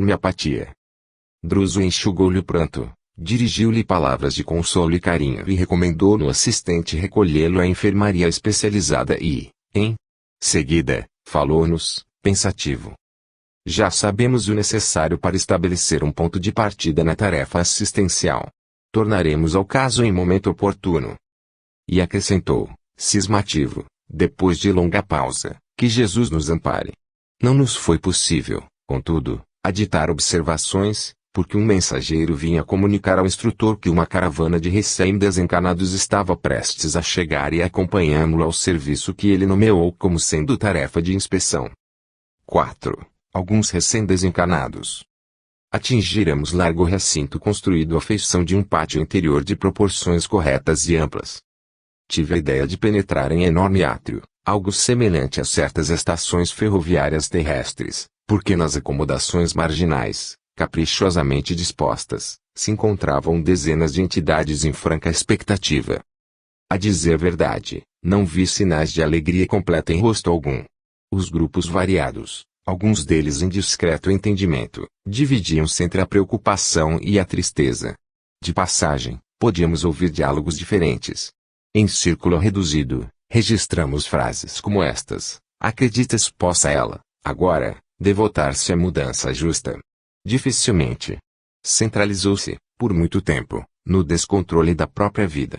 minha apatia. Druso enxugou-lhe o pranto, dirigiu-lhe palavras de consolo e carinho e recomendou no assistente recolhê-lo à enfermaria especializada e, em seguida, falou-nos, pensativo. Já sabemos o necessário para estabelecer um ponto de partida na tarefa assistencial. Tornaremos ao caso em momento oportuno. E acrescentou, cismativo, depois de longa pausa, que Jesus nos ampare. Não nos foi possível, contudo, aditar observações, porque um mensageiro vinha comunicar ao instrutor que uma caravana de recém-desencarnados estava prestes a chegar e acompanhamo-lo ao serviço que ele nomeou como sendo tarefa de inspeção. 4. Alguns recém-desencarnados. Atingiremos largo recinto construído à feição de um pátio interior de proporções corretas e amplas. Tive a ideia de penetrar em enorme átrio, algo semelhante a certas estações ferroviárias terrestres, porque nas acomodações marginais, caprichosamente dispostas, se encontravam dezenas de entidades em franca expectativa. A dizer verdade, não vi sinais de alegria completa em rosto algum. Os grupos variados, alguns deles em discreto entendimento, dividiam-se entre a preocupação e a tristeza. De passagem, podíamos ouvir diálogos diferentes. Em círculo reduzido, registramos frases como estas: acredita-se possa ela, agora, devotar-se à mudança justa. Dificilmente. Centralizou-se, por muito tempo, no descontrole da própria vida.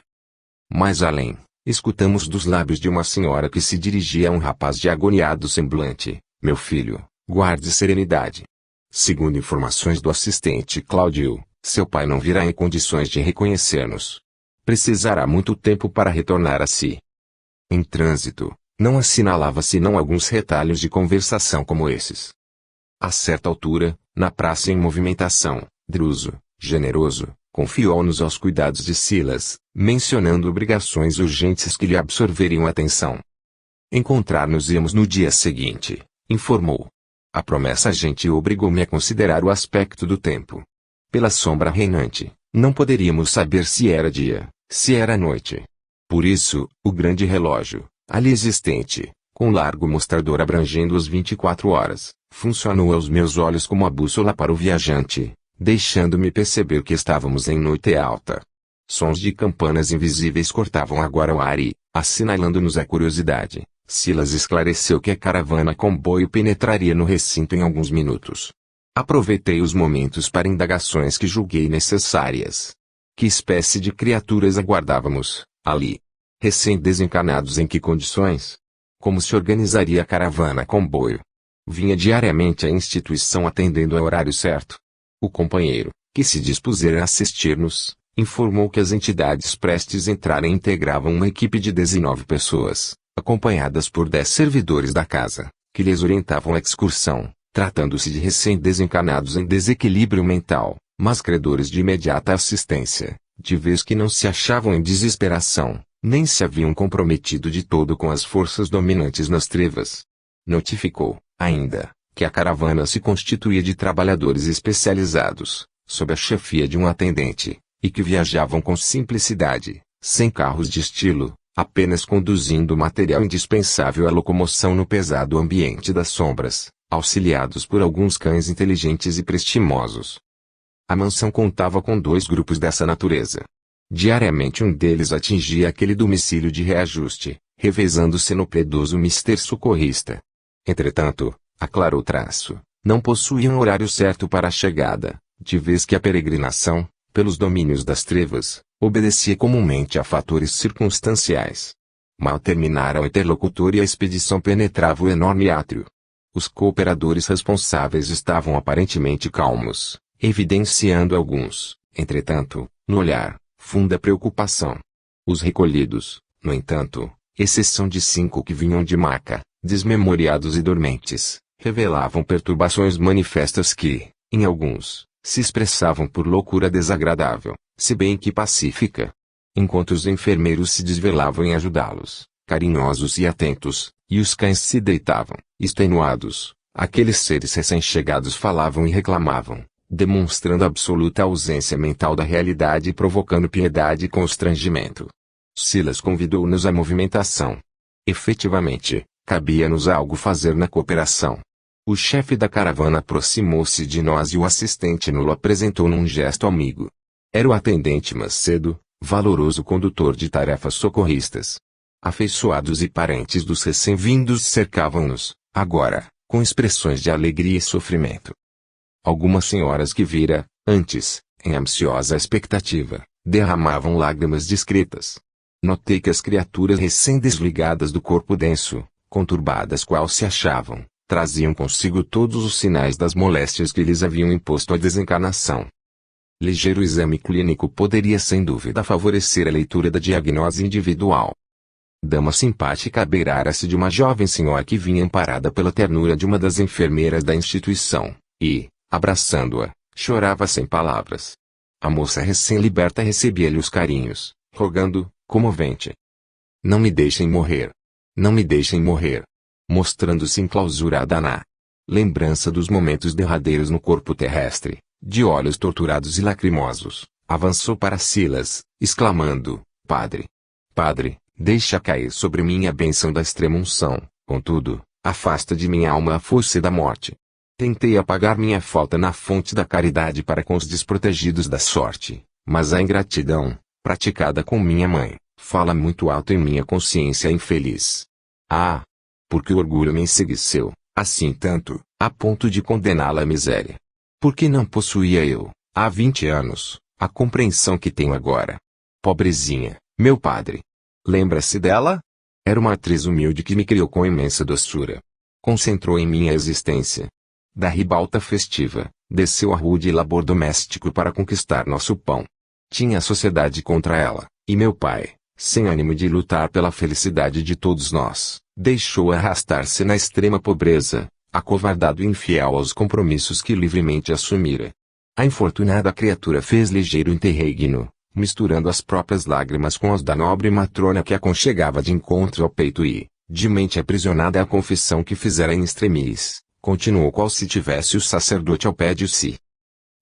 Mais além, escutamos dos lábios de uma senhora que se dirigia a um rapaz de agoniado semblante: meu filho, guarde serenidade. Segundo informações do assistente Cláudio, seu pai não virá em condições de reconhecer-nos. Precisará muito tempo para retornar a si. Em trânsito, não assinalava senão alguns retalhos de conversação como esses. A certa altura, na praça em movimentação, Druso, generoso, confiou-nos aos cuidados de Silas, mencionando obrigações urgentes que lhe absorveriam a atenção. Encontrar-nos-íamos no dia seguinte, informou. A promessa gentil obrigou-me a considerar o aspecto do tempo. Pela sombra reinante, não poderíamos saber se era dia, se era noite. Por isso, o grande relógio, ali existente, com largo mostrador abrangendo as 24 horas, funcionou aos meus olhos como a bússola para o viajante, deixando-me perceber que estávamos em noite alta. Sons de campanas invisíveis cortavam agora o ar e, assinalando-nos a curiosidade, Silas esclareceu que a caravana-comboio penetraria no recinto em alguns minutos. Aproveitei os momentos para indagações que julguei necessárias. Que espécie de criaturas aguardávamos, ali? Recém-desencarnados em que condições? Como se organizaria a caravana-comboio? Vinha diariamente à instituição atendendo ao horário certo. O companheiro, que se dispusera a assistir-nos, informou que as entidades prestes a entrarem integravam uma equipe de 19 pessoas, acompanhadas por 10 servidores da casa, que lhes orientavam a excursão, tratando-se de recém-desencarnados em desequilíbrio mental, mas credores de imediata assistência, de vez que não se achavam em desesperação, nem se haviam comprometido de todo com as forças dominantes nas trevas. Notificou, ainda, que a caravana se constituía de trabalhadores especializados, sob a chefia de um atendente, e que viajavam com simplicidade, sem carros de estilo, apenas conduzindo o material indispensável à locomoção no pesado ambiente das sombras, auxiliados por alguns cães inteligentes e prestimosos. A mansão contava com 2 grupos dessa natureza. Diariamente um deles atingia aquele domicílio de reajuste, revezando-se no piedoso mister socorrista. Entretanto, aclarou o traço, não possuíam horário certo para a chegada, de vez que a peregrinação, pelos domínios das trevas, obedecia comumente a fatores circunstanciais. Mal terminara o interlocutor e a expedição penetrava o enorme átrio. Os cooperadores responsáveis estavam aparentemente calmos, evidenciando alguns, entretanto, no olhar, funda preocupação. Os recolhidos, no entanto, exceção de 5 que vinham de Maca, desmemoriados e dormentes, revelavam perturbações manifestas que, em alguns, se expressavam por loucura desagradável, se bem que pacífica. Enquanto os enfermeiros se desvelavam em ajudá-los, carinhosos e atentos, e os cães se deitavam, extenuados, aqueles seres recém-chegados falavam e reclamavam, demonstrando absoluta ausência mental da realidade e provocando piedade e constrangimento. Silas convidou-nos à movimentação. Efetivamente, cabia-nos algo fazer na cooperação. O chefe da caravana aproximou-se de nós e o assistente nulo apresentou num gesto amigo. Era o atendente Macedo, valoroso condutor de tarefas socorristas. Afeiçoados e parentes dos recém-vindos cercavam-nos, agora, com expressões de alegria e sofrimento. Algumas senhoras que vira, antes, em ansiosa expectativa, derramavam lágrimas discretas. Notei que as criaturas recém-desligadas do corpo denso, conturbadas qual se achavam, traziam consigo todos os sinais das moléstias que lhes haviam imposto a desencarnação. Ligeiro exame clínico poderia sem dúvida favorecer a leitura da diagnose individual. Dama simpática abeirara-se de uma jovem senhora que vinha amparada pela ternura de uma das enfermeiras da instituição, e, abraçando-a, chorava sem palavras. A moça recém-liberta recebia-lhe os carinhos, rogando, comovente: "Não me deixem morrer. Não me deixem morrer." Mostrando-se enclausurada na lembrança dos momentos derradeiros no corpo terrestre, de olhos torturados e lacrimosos, avançou para Silas, exclamando: "Padre! Padre, deixa cair sobre mim a bênção da extrema-unção, contudo, afasta de minha alma a força da morte." Tentei apagar minha falta na fonte da caridade para com os desprotegidos da sorte, mas a ingratidão, praticada com minha mãe, fala muito alto em minha consciência infeliz. Ah! Porque o orgulho me ensegueceu, assim tanto, a ponto de condená-la à miséria. Porque não possuía eu, há 20 anos, a compreensão que tenho agora. Pobrezinha, meu padre. Lembra-se dela? Era uma atriz humilde que me criou com imensa doçura. Concentrou em mim a existência. Da ribalta festiva, desceu a rude labor doméstico para conquistar nosso pão. Tinha a sociedade contra ela, e meu pai, sem ânimo de lutar pela felicidade de todos nós, deixou-a arrastar-se na extrema pobreza, acovardado e infiel aos compromissos que livremente assumira. A infortunada criatura fez ligeiro interregno, misturando as próprias lágrimas com as da nobre matrona que aconchegava de encontro ao peito e, de mente aprisionada à confissão que fizera em extremis, continuou qual se tivesse o sacerdote ao pé de si: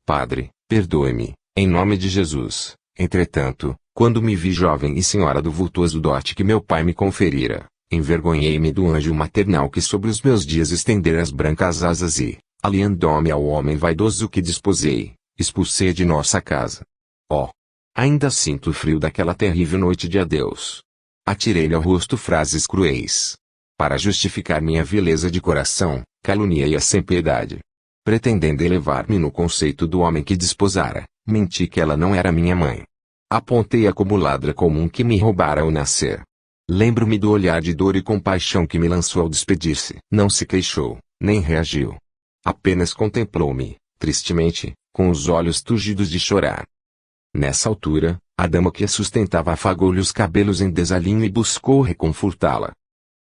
"Padre, perdoe-me, em nome de Jesus." Entretanto, quando me vi jovem e senhora do vultoso dote que meu pai me conferira, envergonhei-me do anjo maternal que sobre os meus dias estendera as brancas asas e, aliando-me ao homem vaidoso que desposei, expulsei de nossa casa. Oh! Ainda sinto o frio daquela terrível noite de adeus. Atirei-lhe ao rosto frases cruéis. Para justificar minha vileza de coração, caluniei-a sem piedade. Pretendendo elevar-me no conceito do homem que desposara, menti que ela não era minha mãe. Apontei-a como ladra comum que me roubara ao nascer. Lembro-me do olhar de dor e compaixão que me lançou ao despedir-se. Não se queixou, nem reagiu. Apenas contemplou-me, tristemente, com os olhos turgidos de chorar. Nessa altura, a dama que a sustentava afagou-lhe os cabelos em desalinho e buscou reconfortá-la.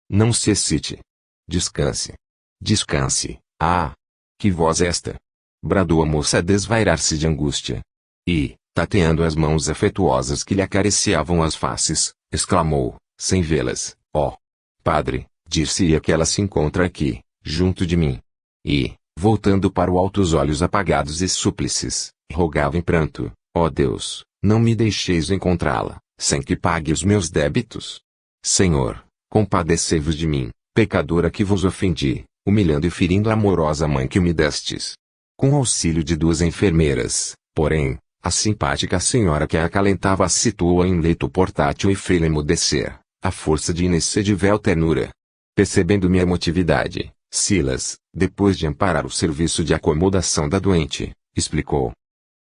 "Não se excite. Descanse. Descanse." "Ah! Que voz esta!" bradou a moça a desvairar-se de angústia. E, tateando as mãos afetuosas que lhe acariciavam as faces, exclamou, sem vê-las: "Ó, padre, dir-se-ia que ela se encontra aqui, junto de mim." E, voltando para o alto os olhos apagados e súplices, rogava em pranto: "Ó Deus, não me deixeis encontrá-la, sem que pague os meus débitos. Senhor, compadecei-vos de mim, pecadora que vos ofendi, humilhando e ferindo a amorosa mãe que me destes." Com auxílio de 2 enfermeiras, porém, a simpática senhora que a acalentava a situou-a em leito portátil e fê-la emudecer, à força de inexcedível ternura. Percebendo minha emotividade, Silas, depois de amparar o serviço de acomodação da doente, explicou: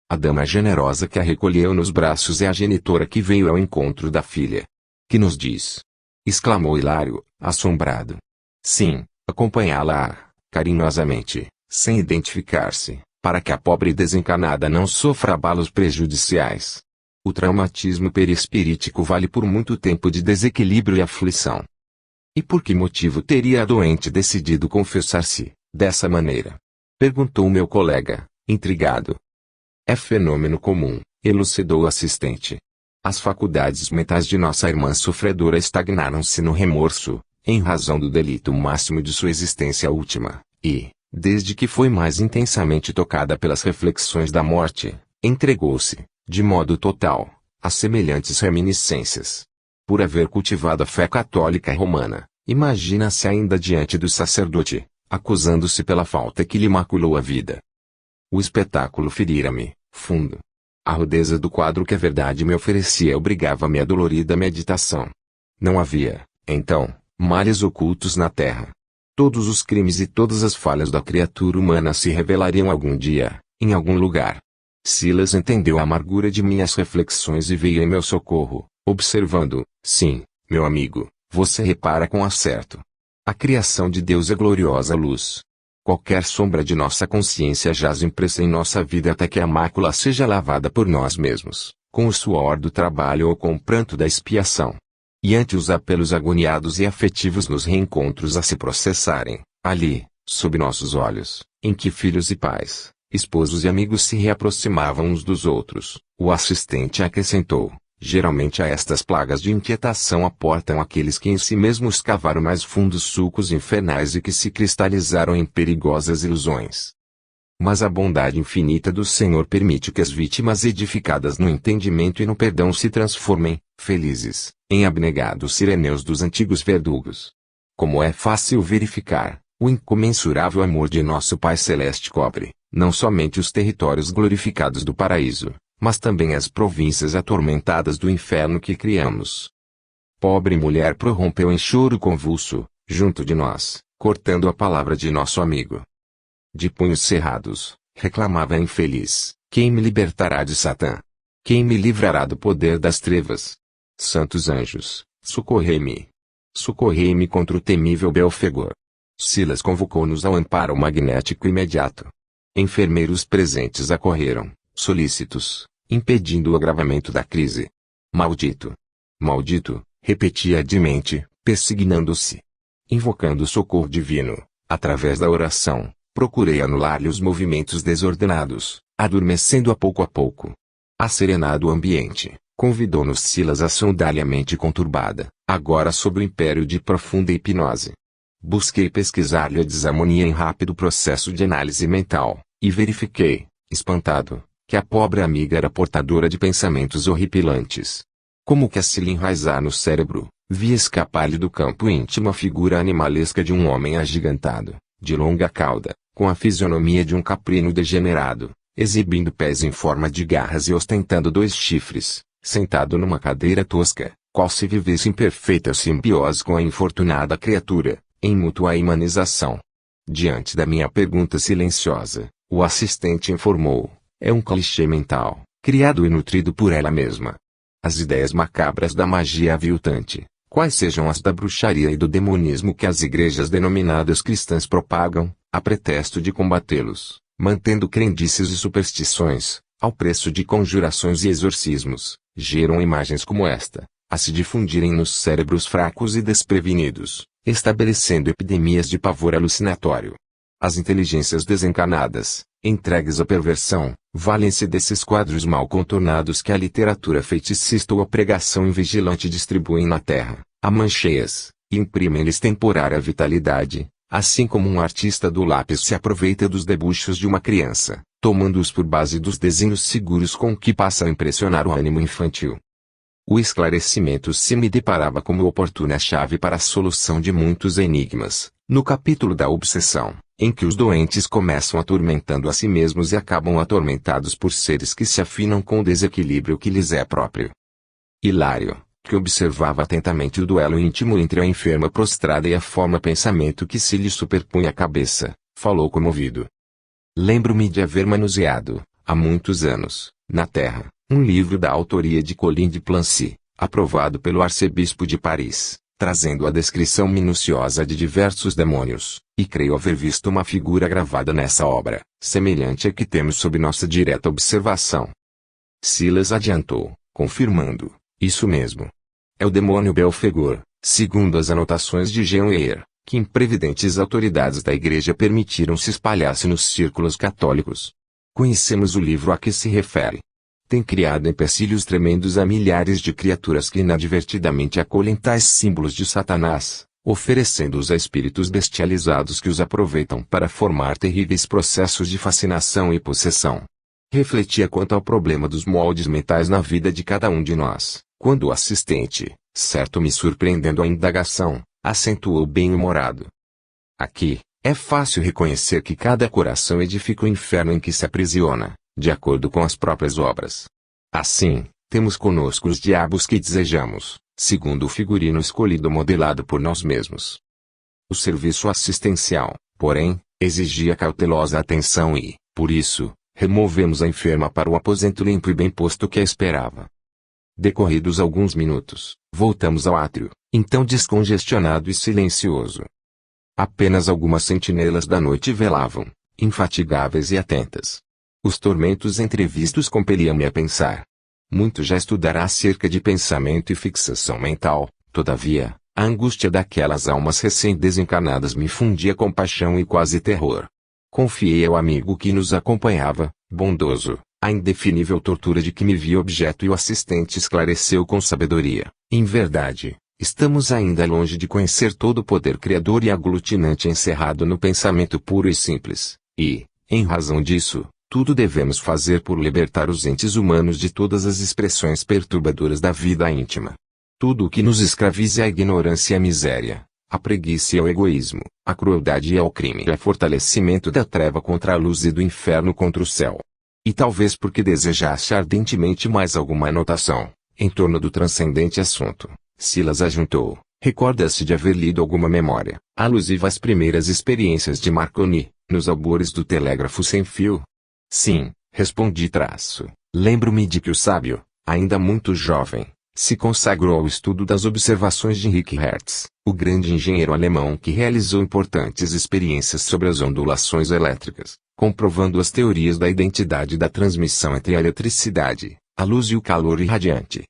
"A dama generosa que a recolheu nos braços é a genitora que veio ao encontro da filha." "Que nos diz?" exclamou Hilário, assombrado. "Sim, acompanhá-la carinhosamente, sem identificar-se, para que a pobre desencarnada não sofra abalos prejudiciais. O traumatismo perispirítico vale por muito tempo de desequilíbrio e aflição." "E por que motivo teria a doente decidido confessar-se, dessa maneira?" perguntou meu colega, intrigado. "É fenômeno comum", elucidou o assistente. "As faculdades mentais de nossa irmã sofredora estagnaram-se no remorso, em razão do delito máximo de sua existência última, e, desde que foi mais intensamente tocada pelas reflexões da morte, entregou-se, de modo total, a semelhantes reminiscências. Por haver cultivado a fé católica romana, imagina-se ainda diante do sacerdote, acusando-se pela falta que lhe maculou a vida. O espetáculo ferira-me, fundo. A rudeza do quadro que a verdade me oferecia obrigava-me à dolorida meditação. Não havia, então, males ocultos na terra. Todos os crimes e todas as falhas da criatura humana se revelariam algum dia, em algum lugar. Silas entendeu a amargura de minhas reflexões e veio em meu socorro, observando: sim, meu amigo, você repara com acerto. A criação de Deus é gloriosa luz. Qualquer sombra de nossa consciência jaz impressa em nossa vida até que a mácula seja lavada por nós mesmos, com o suor do trabalho ou com o pranto da expiação. E ante os apelos agoniados e afetivos nos reencontros a se processarem, ali, sob nossos olhos, em que filhos e pais, esposos e amigos se reaproximavam uns dos outros, o assistente acrescentou: geralmente a estas plagas de inquietação aportam aqueles que em si mesmos cavaram mais fundos sulcos infernais e que se cristalizaram em perigosas ilusões. Mas a bondade infinita do Senhor permite que as vítimas edificadas no entendimento e no perdão se transformem, felizes, em abnegados sireneus dos antigos verdugos. Como é fácil verificar, o incomensurável amor de nosso Pai Celeste cobre, não somente os territórios glorificados do paraíso, mas também as províncias atormentadas do inferno que criamos. Pobre mulher prorrompeu em choro convulso, junto de nós, cortando a palavra de nosso amigo. De punhos cerrados, reclamava a infeliz: quem me libertará de Satã? Quem me livrará do poder das trevas? Santos anjos, socorrei-me. Socorrei-me contra o temível Belfegor. Silas convocou-nos ao amparo magnético imediato. Enfermeiros presentes acorreram, solícitos, impedindo o agravamento da crise. Maldito! Maldito! Repetia demente, persignando-se. Invocando o socorro divino, através da oração, procurei anular-lhe os movimentos desordenados, adormecendo a pouco. Asserenado o ambiente, convidou-nos Silas a sondar-lhe a mente conturbada, agora sob o império de profunda hipnose. Busquei pesquisar-lhe a desarmonia em rápido processo de análise mental, e verifiquei, espantado, que a pobre amiga era portadora de pensamentos horripilantes. Como que a se lhe enraizar no cérebro, via escapar-lhe do campo íntimo a figura animalesca de um homem agigantado, de longa cauda, com a fisionomia de um caprino degenerado, exibindo pés em forma de garras e ostentando 2 chifres, sentado numa cadeira tosca, qual se vivesse em perfeita simbiose com a infortunada criatura, em mútua imanização. Diante da minha pergunta silenciosa, o assistente informou: é um clichê mental, criado e nutrido por ela mesma. As ideias macabras da magia aviltante, quais sejam as da bruxaria e do demonismo que as igrejas denominadas cristãs propagam, a pretexto de combatê-los, mantendo crendices e superstições, ao preço de conjurações e exorcismos, geram imagens como esta, a se difundirem nos cérebros fracos e desprevenidos, estabelecendo epidemias de pavor alucinatório. As inteligências desencanadas, entregues à perversão, valem-se desses quadros mal contornados que a literatura feticista ou a pregação invigilante distribuem na terra, a mancheias, e imprimem-lhes temporária vitalidade, assim como um artista do lápis se aproveita dos debuxos de uma criança, tomando-os por base dos desenhos seguros com que passa a impressionar o ânimo infantil. O esclarecimento se me deparava como oportuna chave para a solução de muitos enigmas, no capítulo da obsessão, em que os doentes começam atormentando a si mesmos e acabam atormentados por seres que se afinam com o desequilíbrio que lhes é próprio. Hilário, que observava atentamente o duelo íntimo entre a enferma prostrada e a forma pensamento que se lhe superpunha à cabeça, falou comovido. Lembro-me de haver manuseado, há muitos anos, na terra, um livro da autoria de Colin de Plancy, aprovado pelo arcebispo de Paris, trazendo a descrição minuciosa de diversos demônios, e creio haver visto uma figura gravada nessa obra, semelhante à que temos sob nossa direta observação. Silas adiantou, confirmando: isso mesmo. É o demônio Belfegor, segundo as anotações de Jean Eyre, que imprevidentes autoridades da Igreja permitiram se espalhasse nos círculos católicos. Conhecemos o livro a que se refere. Tem criado empecilhos tremendos a milhares de criaturas que inadvertidamente acolhem tais símbolos de Satanás, oferecendo-os a espíritos bestializados que os aproveitam para formar terríveis processos de fascinação e possessão. Refletia quanto ao problema dos moldes mentais na vida de cada um de nós, quando o assistente, certo me surpreendendo a indagação, acentuou bem-humorado: aqui, É fácil reconhecer que cada coração edifica o inferno em que se aprisiona, de acordo com as próprias obras. Assim, temos conosco os diabos que desejamos, segundo o figurino escolhido modelado por nós mesmos. O serviço assistencial, porém, exigia cautelosa atenção e, por isso, removemos a enferma para o aposento limpo e bem posto que a esperava. Decorridos alguns minutos, voltamos ao átrio, então descongestionado e silencioso. Apenas algumas sentinelas da noite velavam, infatigáveis e atentas. Os tormentos entrevistos compeliam-me a pensar. Muito já estudará acerca de pensamento e fixação mental, todavia, a angústia daquelas almas recém-desencarnadas me fundia compaixão e quase terror. Confiei ao amigo que nos acompanhava, bondoso, a indefinível tortura de que me via objeto e o assistente esclareceu com sabedoria. Em verdade, estamos ainda longe de conhecer todo o poder criador e aglutinante encerrado no pensamento puro e simples, e, em razão disso, tudo devemos fazer por libertar os entes humanos de todas as expressões perturbadoras da vida íntima. Tudo o que nos escraviza é a ignorância e a miséria, a preguiça e o egoísmo, a crueldade e o crime é fortalecimento da treva contra a luz e do inferno contra o céu. E talvez porque desejasse ardentemente mais alguma anotação, em torno do transcendente assunto, Silas ajuntou, recorda-se de haver lido alguma memória, alusiva às primeiras experiências de Marconi, nos albores do telégrafo sem fio. Sim, respondi lembro-me de que o sábio, ainda muito jovem, se consagrou ao estudo das observações de Henrik Hertz, o grande engenheiro alemão que realizou importantes experiências sobre as ondulações elétricas, comprovando as teorias da identidade da transmissão entre a eletricidade, a luz e o calor irradiante.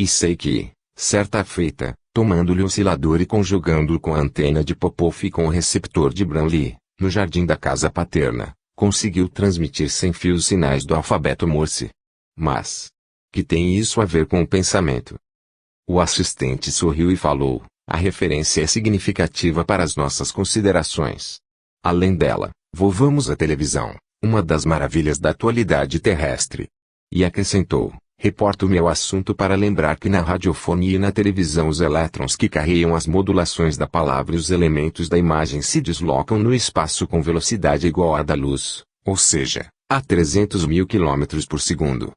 E sei que, certa feita, tomando-lhe o oscilador e conjugando-o com a antena de Popov e com o receptor de Branly, no jardim da casa paterna, conseguiu transmitir sem fio os sinais do alfabeto Morse. Mas, que tem isso a ver com o pensamento? O assistente sorriu e falou, a referência é significativa para as nossas considerações. Além dela, volvamos à televisão, uma das maravilhas da atualidade terrestre. E acrescentou, reporto-me ao assunto para lembrar que na radiofonia e na televisão os elétrons que carregam as modulações da palavra e os elementos da imagem se deslocam no espaço com velocidade igual à da luz, ou seja, a 300.000 km por segundo.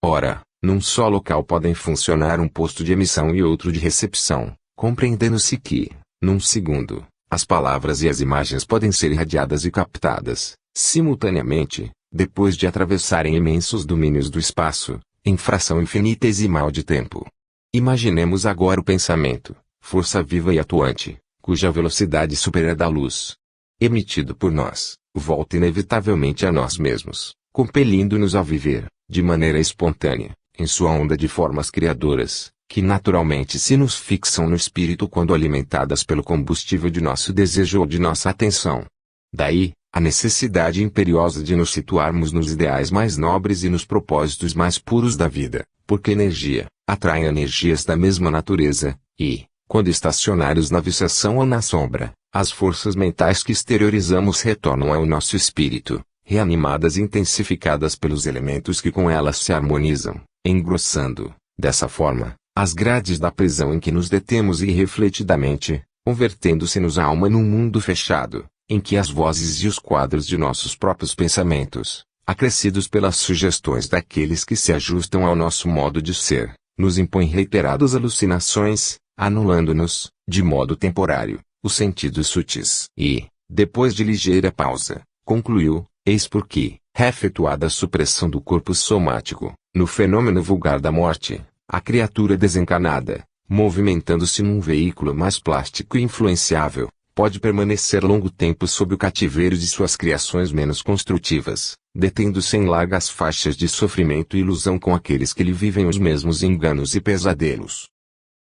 Ora, num só local podem funcionar um posto de emissão e outro de recepção, compreendendo-se que, num segundo, as palavras e as imagens podem ser irradiadas e captadas, simultaneamente, depois de atravessarem imensos domínios do espaço, em fração infinitesimal de tempo. Imaginemos agora o pensamento, força viva e atuante, cuja velocidade supera a da luz. Emitido por nós, volta inevitavelmente a nós mesmos, compelindo-nos a viver, de maneira espontânea, em sua onda de formas criadoras, que naturalmente se nos fixam no espírito quando alimentadas pelo combustível de nosso desejo ou de nossa atenção. Daí, a necessidade imperiosa de nos situarmos nos ideais mais nobres e nos propósitos mais puros da vida, porque energia, atrai energias da mesma natureza, e, quando estacionários na viciação ou na sombra, as forças mentais que exteriorizamos retornam ao nosso espírito, reanimadas e intensificadas pelos elementos que com elas se harmonizam, engrossando, dessa forma, as grades da prisão em que nos detemos irrefletidamente, convertendo-se-nos a alma num mundo fechado, em que as vozes e os quadros de nossos próprios pensamentos, acrescidos pelas sugestões daqueles que se ajustam ao nosso modo de ser, nos impõem reiteradas alucinações, anulando-nos, de modo temporário, os sentidos sutis. E, depois de ligeira pausa, concluiu, eis porque, efetuada a supressão do corpo somático, no fenômeno vulgar da morte, a criatura desencarnada, movimentando-se num veículo mais plástico e influenciável, pode permanecer longo tempo sob o cativeiro de suas criações menos construtivas, detendo-se em largas faixas de sofrimento e ilusão com aqueles que lhe vivem os mesmos enganos e pesadelos.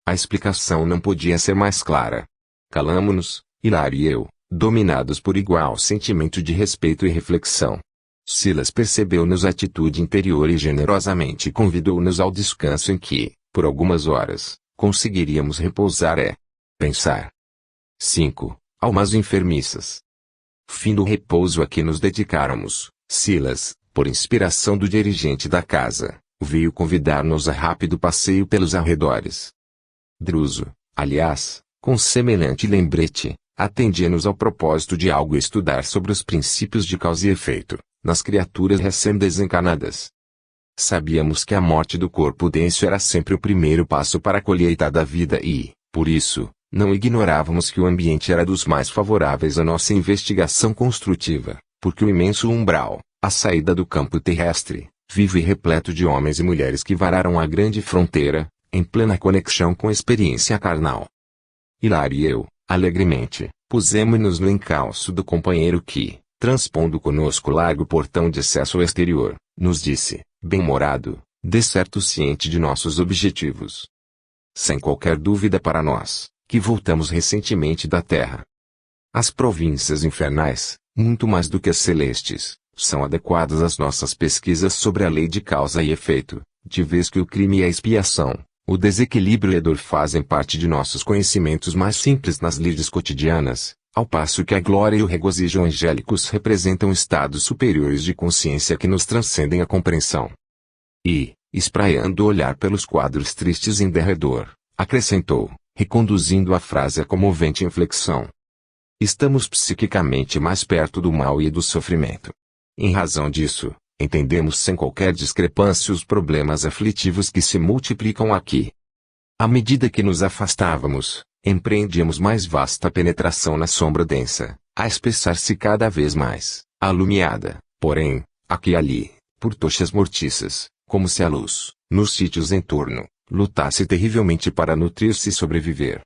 A explicação não podia ser mais clara. Calamo-nos, Hilário e eu, dominados por igual sentimento de respeito e reflexão. Silas percebeu-nos atitude interior e generosamente convidou-nos ao descanso em que, por algumas horas, conseguiríamos repousar pensar. 5. Almas enfermiças. Fim do repouso a que nos dedicáramos, Silas, por inspiração do dirigente da casa, veio convidar-nos a rápido passeio pelos arredores. Druso, aliás, com semelhante lembrete, atendia-nos ao propósito de algo estudar sobre os princípios de causa e efeito, nas criaturas recém-desencarnadas. Sabíamos que a morte do corpo denso era sempre o primeiro passo para a colheita da vida e, por isso, não ignorávamos que o ambiente era dos mais favoráveis à nossa investigação construtiva, porque o imenso umbral, a saída do campo terrestre, vivo e repleto de homens e mulheres que vararam a grande fronteira, em plena conexão com a experiência carnal. Hilário e eu, alegremente, pusemo-nos no encalço do companheiro que, transpondo conosco o largo portão de acesso ao exterior, nos disse, bem-humorado, de certo ciente de nossos objetivos. Sem qualquer dúvida para nós, que voltamos recentemente da Terra. As províncias infernais, muito mais do que as celestes, são adequadas às nossas pesquisas sobre a lei de causa e efeito, de vez que o crime e a expiação, o desequilíbrio e a dor fazem parte de nossos conhecimentos mais simples nas lides cotidianas, ao passo que a glória e o regozijo angélicos representam estados superiores de consciência que nos transcendem a compreensão. E, espraiando o olhar pelos quadros tristes em derredor, acrescentou, reconduzindo a frase à comovente inflexão: estamos psiquicamente mais perto do mal e do sofrimento. Em razão disso, entendemos sem qualquer discrepância os problemas aflitivos que se multiplicam aqui. À medida que nos afastávamos, empreendíamos mais vasta penetração na sombra densa, a espessar-se cada vez mais, alumiada, porém, aqui e ali, por tochas mortiças, como se a luz, nos sítios em torno, lutasse terrivelmente para nutrir-se e sobreviver.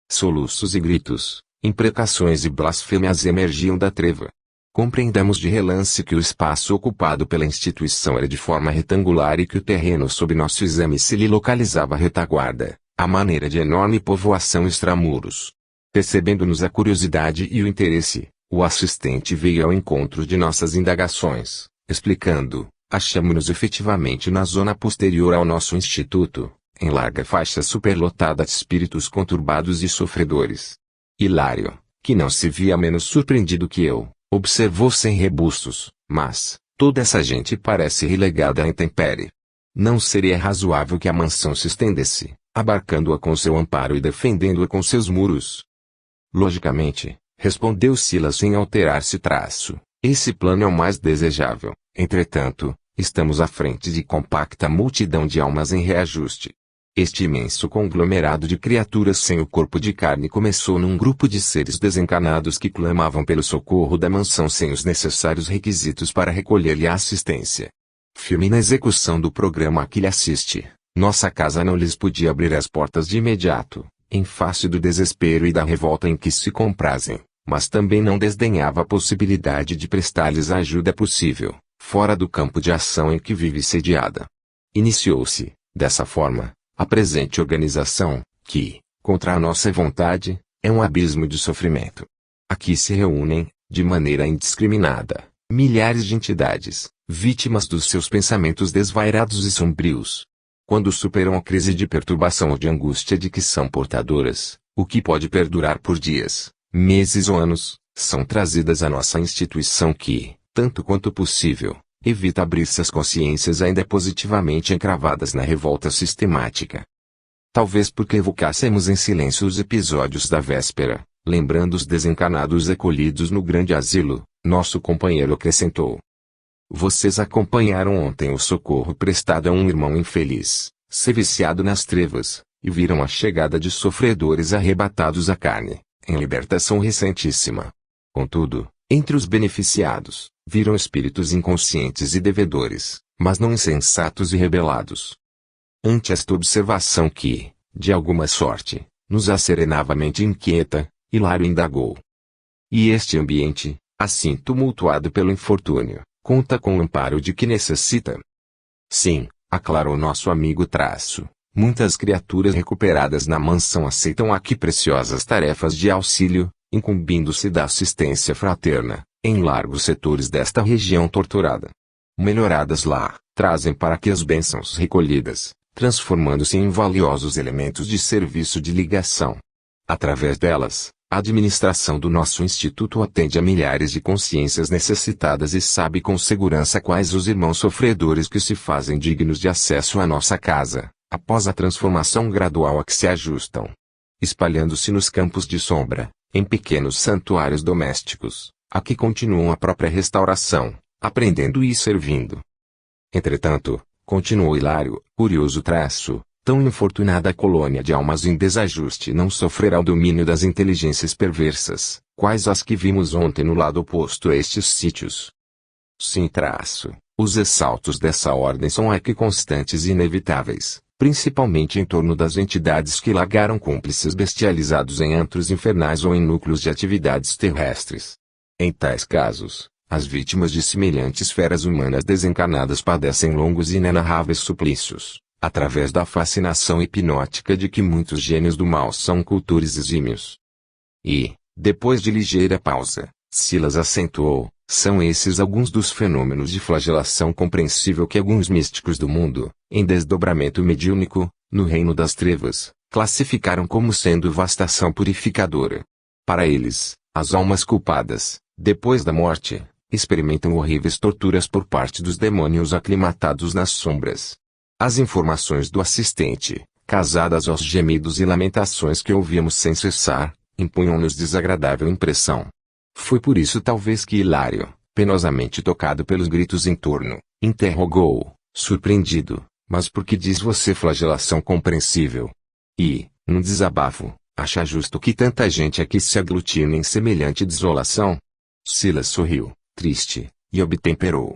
Soluços e gritos, imprecações e blasfêmias emergiam da treva. Compreendemos de relance que o espaço ocupado pela instituição era de forma retangular e que o terreno sob nosso exame se lhe localizava retaguarda, à maneira de enorme povoação extramuros. Percebendo-nos a curiosidade e o interesse, o assistente veio ao encontro de nossas indagações, explicando: achamo-nos efetivamente na zona posterior ao nosso instituto, em larga faixa superlotada de espíritos conturbados e sofredores. Hilário, que não se via menos surpreendido que eu, observou sem rebustos, mas, toda essa gente parece relegada à intempérie. Não seria razoável que a mansão se estendesse, abarcando-a com seu amparo e defendendo-a com seus muros? Logicamente, respondeu Silas sem alterar-se traço, esse plano é o mais desejável. Entretanto, estamos à frente de compacta multidão de almas em reajuste. Este imenso conglomerado de criaturas sem o corpo de carne começou num grupo de seres desencarnados que clamavam pelo socorro da mansão sem os necessários requisitos para recolher-lhe a assistência. Firme na execução do programa a que lhe assiste, nossa casa não lhes podia abrir as portas de imediato, em face do desespero e da revolta em que se comprazem, mas também não desdenhava a possibilidade de prestar-lhes a ajuda possível, fora do campo de ação em que vive sediada. Iniciou-se, dessa forma, a presente organização, que, contra a nossa vontade, é um abismo de sofrimento. Aqui se reúnem, de maneira indiscriminada, milhares de entidades, vítimas dos seus pensamentos desvairados e sombrios. Quando superam a crise de perturbação ou de angústia de que são portadoras, o que pode perdurar por dias, meses ou anos, são trazidas à nossa instituição que, tanto quanto possível, evita abrir-se as consciências ainda positivamente encravadas na revolta sistemática. Talvez porque evocássemos em silêncio os episódios da véspera, lembrando os desencarnados acolhidos no grande asilo, nosso companheiro acrescentou: vocês acompanharam ontem o socorro prestado a um irmão infeliz, se viciado nas trevas, e viram a chegada de sofredores arrebatados à carne, em libertação recentíssima. Contudo, entre os beneficiados, viram espíritos inconscientes e devedores, mas não insensatos e rebelados. Ante esta observação que, de alguma sorte, nos acerenava a mente inquieta, Hilário indagou: e este ambiente, assim tumultuado pelo infortúnio, conta com o amparo de que necessita? Sim, aclarou nosso amigo Traço, muitas criaturas recuperadas na mansão aceitam aqui preciosas tarefas de auxílio, incumbindo-se da assistência fraterna, em largos setores desta região torturada. Melhoradas lá, trazem para aqui as bênçãos recolhidas, transformando-se em valiosos elementos de serviço de ligação. Através delas, a administração do nosso instituto atende a milhares de consciências necessitadas e sabe com segurança quais os irmãos sofredores que se fazem dignos de acesso à nossa casa, após a transformação gradual a que se ajustam. Espalhando-se nos campos de sombra, em pequenos santuários domésticos, aqui continuam a própria restauração, aprendendo e servindo. Entretanto, continuou Hilário, curioso traço, tão infortunada colônia de almas em desajuste não sofrerá o domínio das inteligências perversas, quais as que vimos ontem no lado oposto a estes sítios. Sim, traço, os assaltos dessa ordem são aqui constantes e inevitáveis, principalmente em torno das entidades que lagaram cúmplices bestializados em antros infernais ou em núcleos de atividades terrestres. Em tais casos, as vítimas de semelhantes feras humanas desencarnadas padecem longos e inenarráveis suplícios, através da fascinação hipnótica de que muitos gênios do mal são cultores exímios. E, depois de ligeira pausa, Silas acentuou, são esses alguns dos fenômenos de flagelação compreensível que alguns místicos do mundo, em desdobramento mediúnico, no reino das trevas, classificaram como sendo vastação purificadora. Para eles, as almas culpadas, depois da morte, experimentam horríveis torturas por parte dos demônios aclimatados nas sombras. As informações do assistente, casadas aos gemidos e lamentações que ouvíamos sem cessar, impunham-nos desagradável impressão. Foi por isso talvez que Hilário, penosamente tocado pelos gritos em torno, interrogou, surpreendido, mas por que diz você flagelação compreensível? E, num desabafo, acha justo que tanta gente aqui se aglutine em semelhante desolação? Silas sorriu, triste, e obtemperou.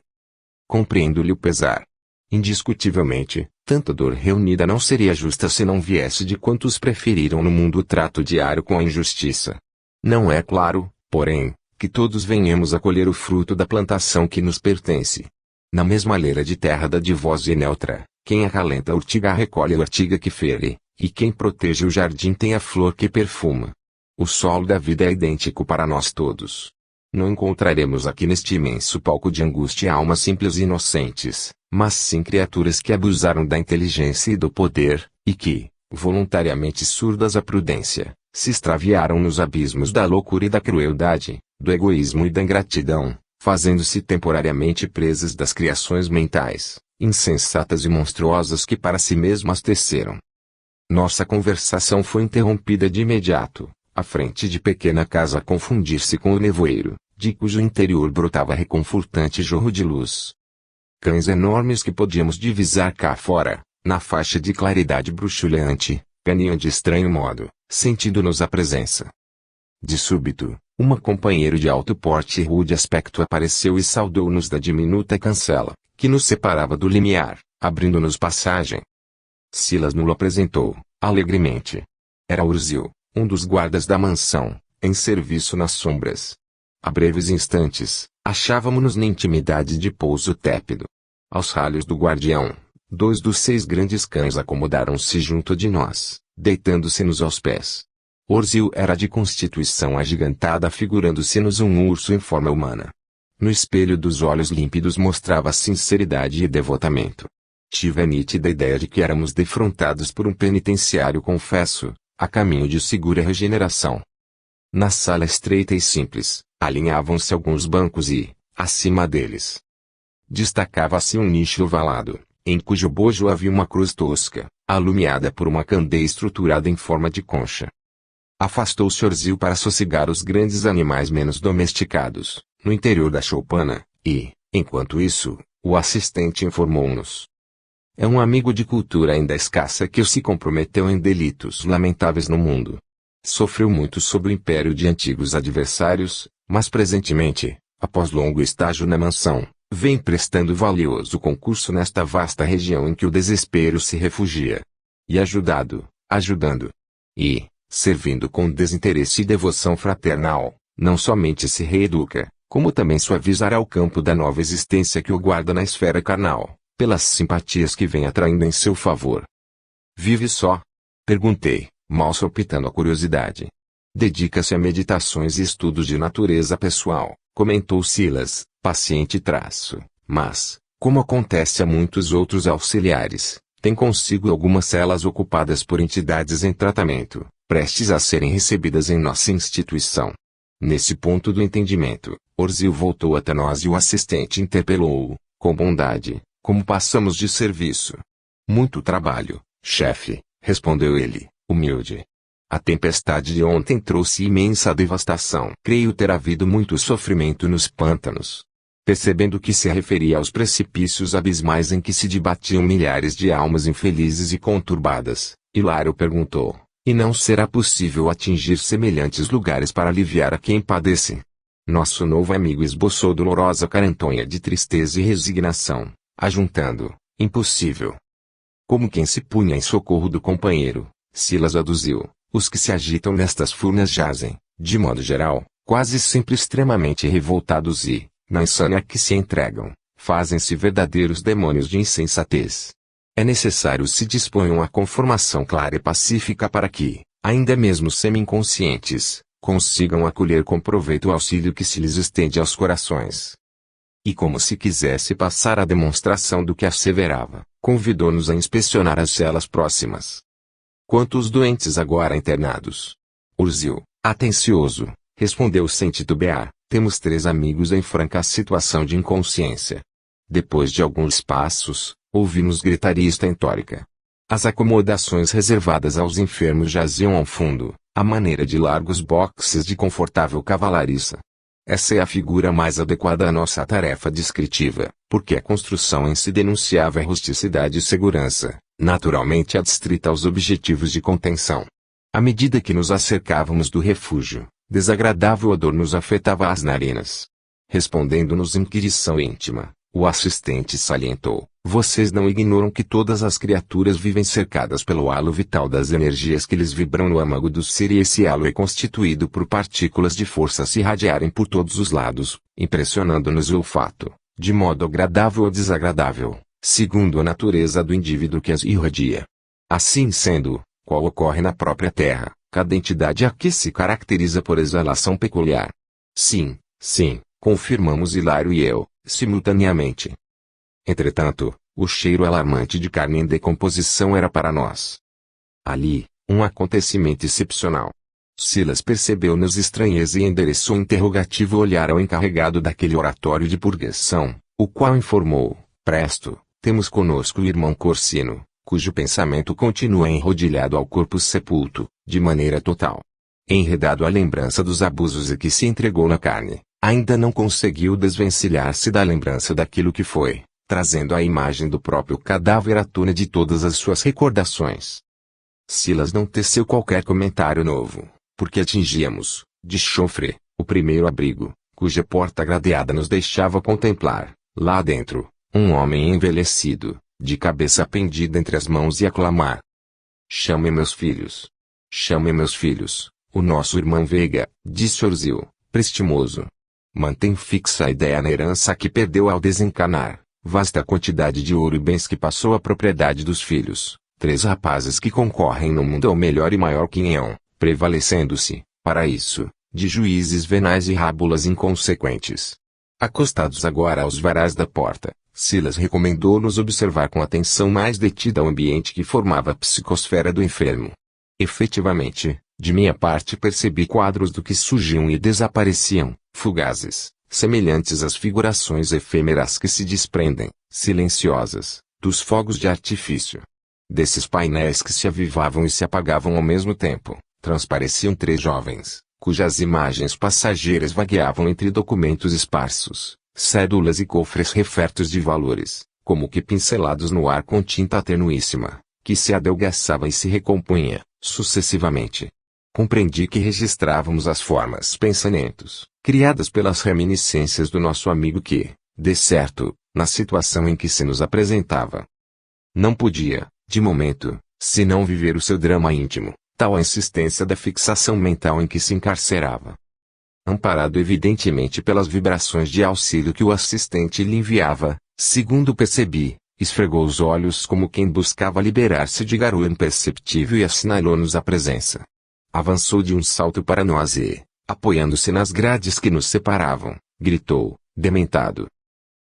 Compreendo-lhe o pesar. Indiscutivelmente, tanta dor reunida não seria justa se não viesse de quantos preferiram no mundo o trato diário com a injustiça. Não é claro, porém, que todos venhamos a colher o fruto da plantação que nos pertence. Na mesma leira de terra dadivosa e neutra, quem acalenta a urtiga recolhe a urtiga que fere, e quem protege o jardim tem a flor que perfuma. O solo da vida é idêntico para nós todos. Não encontraremos aqui neste imenso palco de angústia almas simples e inocentes, mas sim criaturas que abusaram da inteligência e do poder, e que, voluntariamente surdas à prudência, se extraviaram nos abismos da loucura e da crueldade, do egoísmo e da ingratidão, fazendo-se temporariamente presas das criações mentais, insensatas e monstruosas que para si mesmas teceram. Nossa conversação foi interrompida de imediato, à frente de pequena casa a confundir-se com o nevoeiro, de cujo interior brotava reconfortante jorro de luz. Cães enormes que podíamos divisar cá fora, na faixa de claridade bruxuleante, peniam de estranho modo, sentindo-nos a presença. De súbito, uma companheira de alto porte e rude aspecto apareceu e saudou-nos da diminuta cancela, que nos separava do limiar, abrindo-nos passagem. Silas nos apresentou, alegremente. Era Urzil, um dos guardas da mansão, em serviço nas sombras. A breves instantes, achávamo-nos na intimidade de pouso tépido. Aos ralhos do guardião, 2 dos 6 grandes cães acomodaram-se junto de nós, deitando-se-nos aos pés. Urzil era de constituição agigantada, figurando-se-nos um urso em forma humana. No espelho dos olhos límpidos mostrava sinceridade e devotamento. Tive a nítida ideia de que éramos defrontados por um penitenciário confesso, a caminho de segura regeneração. Na sala estreita e simples, alinhavam-se alguns bancos e, acima deles, destacava-se um nicho ovalado, em cujo bojo havia uma cruz tosca, alumiada por uma candeia estruturada em forma de concha. Afastou-se Urzil para sossegar os grandes animais menos domesticados, no interior da choupana, e, enquanto isso, o assistente informou-nos. É um amigo de cultura ainda escassa que se comprometeu em delitos lamentáveis no mundo. Sofreu muito sob o império de antigos adversários, mas presentemente, após longo estágio na mansão, vem prestando valioso concurso nesta vasta região em que o desespero se refugia. E ajudando, e, servindo com desinteresse e devoção fraternal, não somente se reeduca, como também suavizará o campo da nova existência que o guarda na esfera carnal, pelas simpatias que vem atraindo em seu favor. Vive só? Perguntei, mal sopitando a curiosidade. Dedica-se a meditações e estudos de natureza pessoal, comentou Silas, paciente traço, mas, como acontece a muitos outros auxiliares, tem consigo algumas celas ocupadas por entidades em tratamento, prestes a serem recebidas em nossa instituição. Nesse ponto do entendimento, Urzil voltou até nós e o assistente interpelou-o, com bondade, como passamos de serviço. Muito trabalho, chefe, respondeu ele, humilde. A tempestade de ontem trouxe imensa devastação. Creio ter havido muito sofrimento nos pântanos. Percebendo que se referia aos precipícios abismais em que se debatiam milhares de almas infelizes e conturbadas, Hilário perguntou: e não será possível atingir semelhantes lugares para aliviar a quem padece? Nosso novo amigo esboçou dolorosa carantonha de tristeza e resignação, ajuntando: impossível. Como quem se punha em socorro do companheiro, Silas aduziu: os que se agitam nestas furnas jazem, de modo geral, quase sempre extremamente revoltados e, na insânia a que se entregam, fazem-se verdadeiros demônios de insensatez. É necessário se disponham a conformação clara e pacífica para que, ainda mesmo semi-inconscientes, consigam acolher com proveito o auxílio que se lhes estende aos corações. E como se quisesse passar a demonstração do que asseverava, convidou-nos a inspecionar as celas próximas. Quantos doentes agora internados? Urziu, atencioso, respondeu sem titubear: temos 3 amigos em franca situação de inconsciência. Depois de alguns passos, ouvimos gritaria estentórica. As acomodações reservadas aos enfermos jaziam ao fundo, à maneira de largos boxes de confortável cavalariça. Essa é a figura mais adequada à nossa tarefa descritiva, porque a construção em si denunciava rusticidade e segurança, naturalmente adstrita aos objetivos de contenção. À medida que nos acercávamos do refúgio, desagradável odor nos afetava as narinas. Respondendo-nos inquirição íntima, o assistente salientou: vocês não ignoram que todas as criaturas vivem cercadas pelo halo vital das energias que lhes vibram no âmago do ser, e esse halo é constituído por partículas de força a se irradiarem por todos os lados, impressionando-nos o olfato, de modo agradável ou desagradável, segundo a natureza do indivíduo que as irradia. Assim sendo, qual ocorre na própria Terra, cada entidade aqui se caracteriza por exalação peculiar. Sim, confirmamos Hilário e eu, simultaneamente. Entretanto, o cheiro alarmante de carne em decomposição era para nós ali, um acontecimento excepcional. Silas percebeu-nos estranheza e endereçou interrogativo olhar ao encarregado daquele oratório de purgação, o qual informou: presto, temos conosco o irmão Corsino, cujo pensamento continua enrodilhado ao corpo sepulto, de maneira total. Enredado à lembrança dos abusos a que se entregou na carne, ainda não conseguiu desvencilhar-se da lembrança daquilo que foi, trazendo a imagem do próprio cadáver à tona de todas as suas recordações. Silas não teceu qualquer comentário novo, porque atingíamos, de chofre, o primeiro abrigo, cuja porta gradeada nos deixava contemplar, lá dentro, um homem envelhecido, de cabeça pendida entre as mãos, e aclamar: chame meus filhos. Chame meus filhos, o nosso irmão Veiga, disse Orzil, prestimoso. Mantém fixa a ideia na herança que perdeu ao desencanar, vasta quantidade de ouro e bens que passou à propriedade dos filhos, 3 rapazes que concorrem no mundo ao melhor e maior quinhão, prevalecendo-se, para isso, de juízes venais e rábulas inconsequentes. Acostados agora aos varais da porta, Silas recomendou-nos observar com atenção mais detida o ambiente que formava a psicosfera do enfermo. Efetivamente, de minha parte percebi quadros do que surgiam e desapareciam, fugazes, semelhantes às figurações efêmeras que se desprendem, silenciosas, dos fogos de artifício. Desses painéis que se avivavam e se apagavam ao mesmo tempo, transpareciam 3 jovens, cujas imagens passageiras vagueavam entre documentos esparsos, cédulas e cofres refertos de valores, como que pincelados no ar com tinta tenuíssima, que se adelgaçava e se recompunha, sucessivamente. Compreendi que registrávamos as formas pensamentos, criadas pelas reminiscências do nosso amigo que, de certo, na situação em que se nos apresentava, não podia, de momento, senão viver o seu drama íntimo, tal a insistência da fixação mental em que se encarcerava. Amparado evidentemente pelas vibrações de auxílio que o assistente lhe enviava, segundo percebi, esfregou os olhos como quem buscava liberar-se de garou imperceptível e assinalou-nos a presença. Avançou de um salto para nós e, apoiando-se nas grades que nos separavam, gritou, dementado: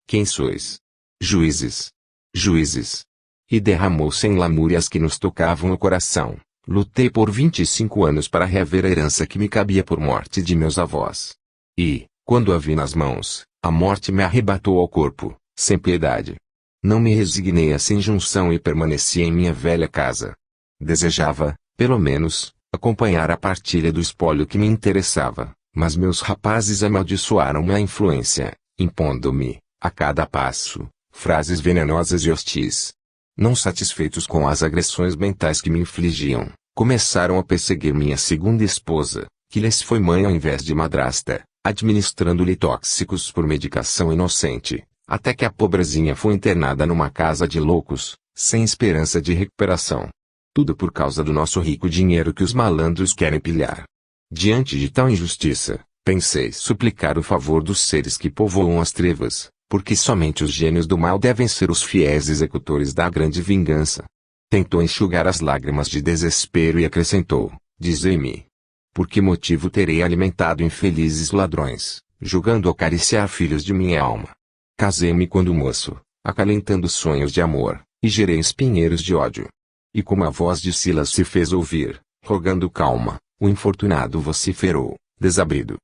quem sois? Juízes. Juízes. E derramou-se em lamúrias que nos tocavam o coração. Lutei por 25 anos para reaver a herança que me cabia por morte de meus avós. E, quando a vi nas mãos, a morte me arrebatou ao corpo, sem piedade. Não me resignei a essa injunção e permaneci em minha velha casa. Desejava, pelo menos, acompanhar a partilha do espólio que me interessava, mas meus rapazes amaldiçoaram-me a influência, impondo-me, a cada passo, frases venenosas e hostis. Não satisfeitos com as agressões mentais que me infligiam, começaram a perseguir minha segunda esposa, que lhes foi mãe ao invés de madrasta, administrando-lhe tóxicos por medicação inocente, até que a pobrezinha foi internada numa casa de loucos, sem esperança de recuperação. Tudo por causa do nosso rico dinheiro que os malandros querem pilhar. Diante de tal injustiça, pensei suplicar o favor dos seres que povoam as trevas, porque somente os gênios do mal devem ser os fiéis executores da grande vingança. Tentou enxugar as lágrimas de desespero e acrescentou, dizei-me. Por que motivo terei alimentado infelizes ladrões, julgando acariciar filhos de minha alma? Casei-me quando moço, acalentando sonhos de amor, e gerei espinheiros de ódio. E como a voz de Silas se fez ouvir, rogando calma, o infortunado vociferou, desabrido.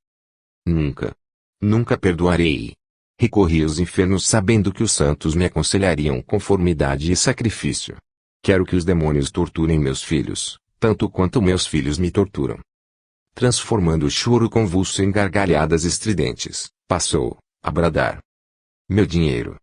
Nunca perdoarei. Recorri aos infernos sabendo que os santos me aconselhariam conformidade e sacrifício. Quero que os demônios torturem meus filhos, tanto quanto meus filhos me torturam. Transformando o choro convulso em gargalhadas estridentes, passou, a bradar. Meu dinheiro,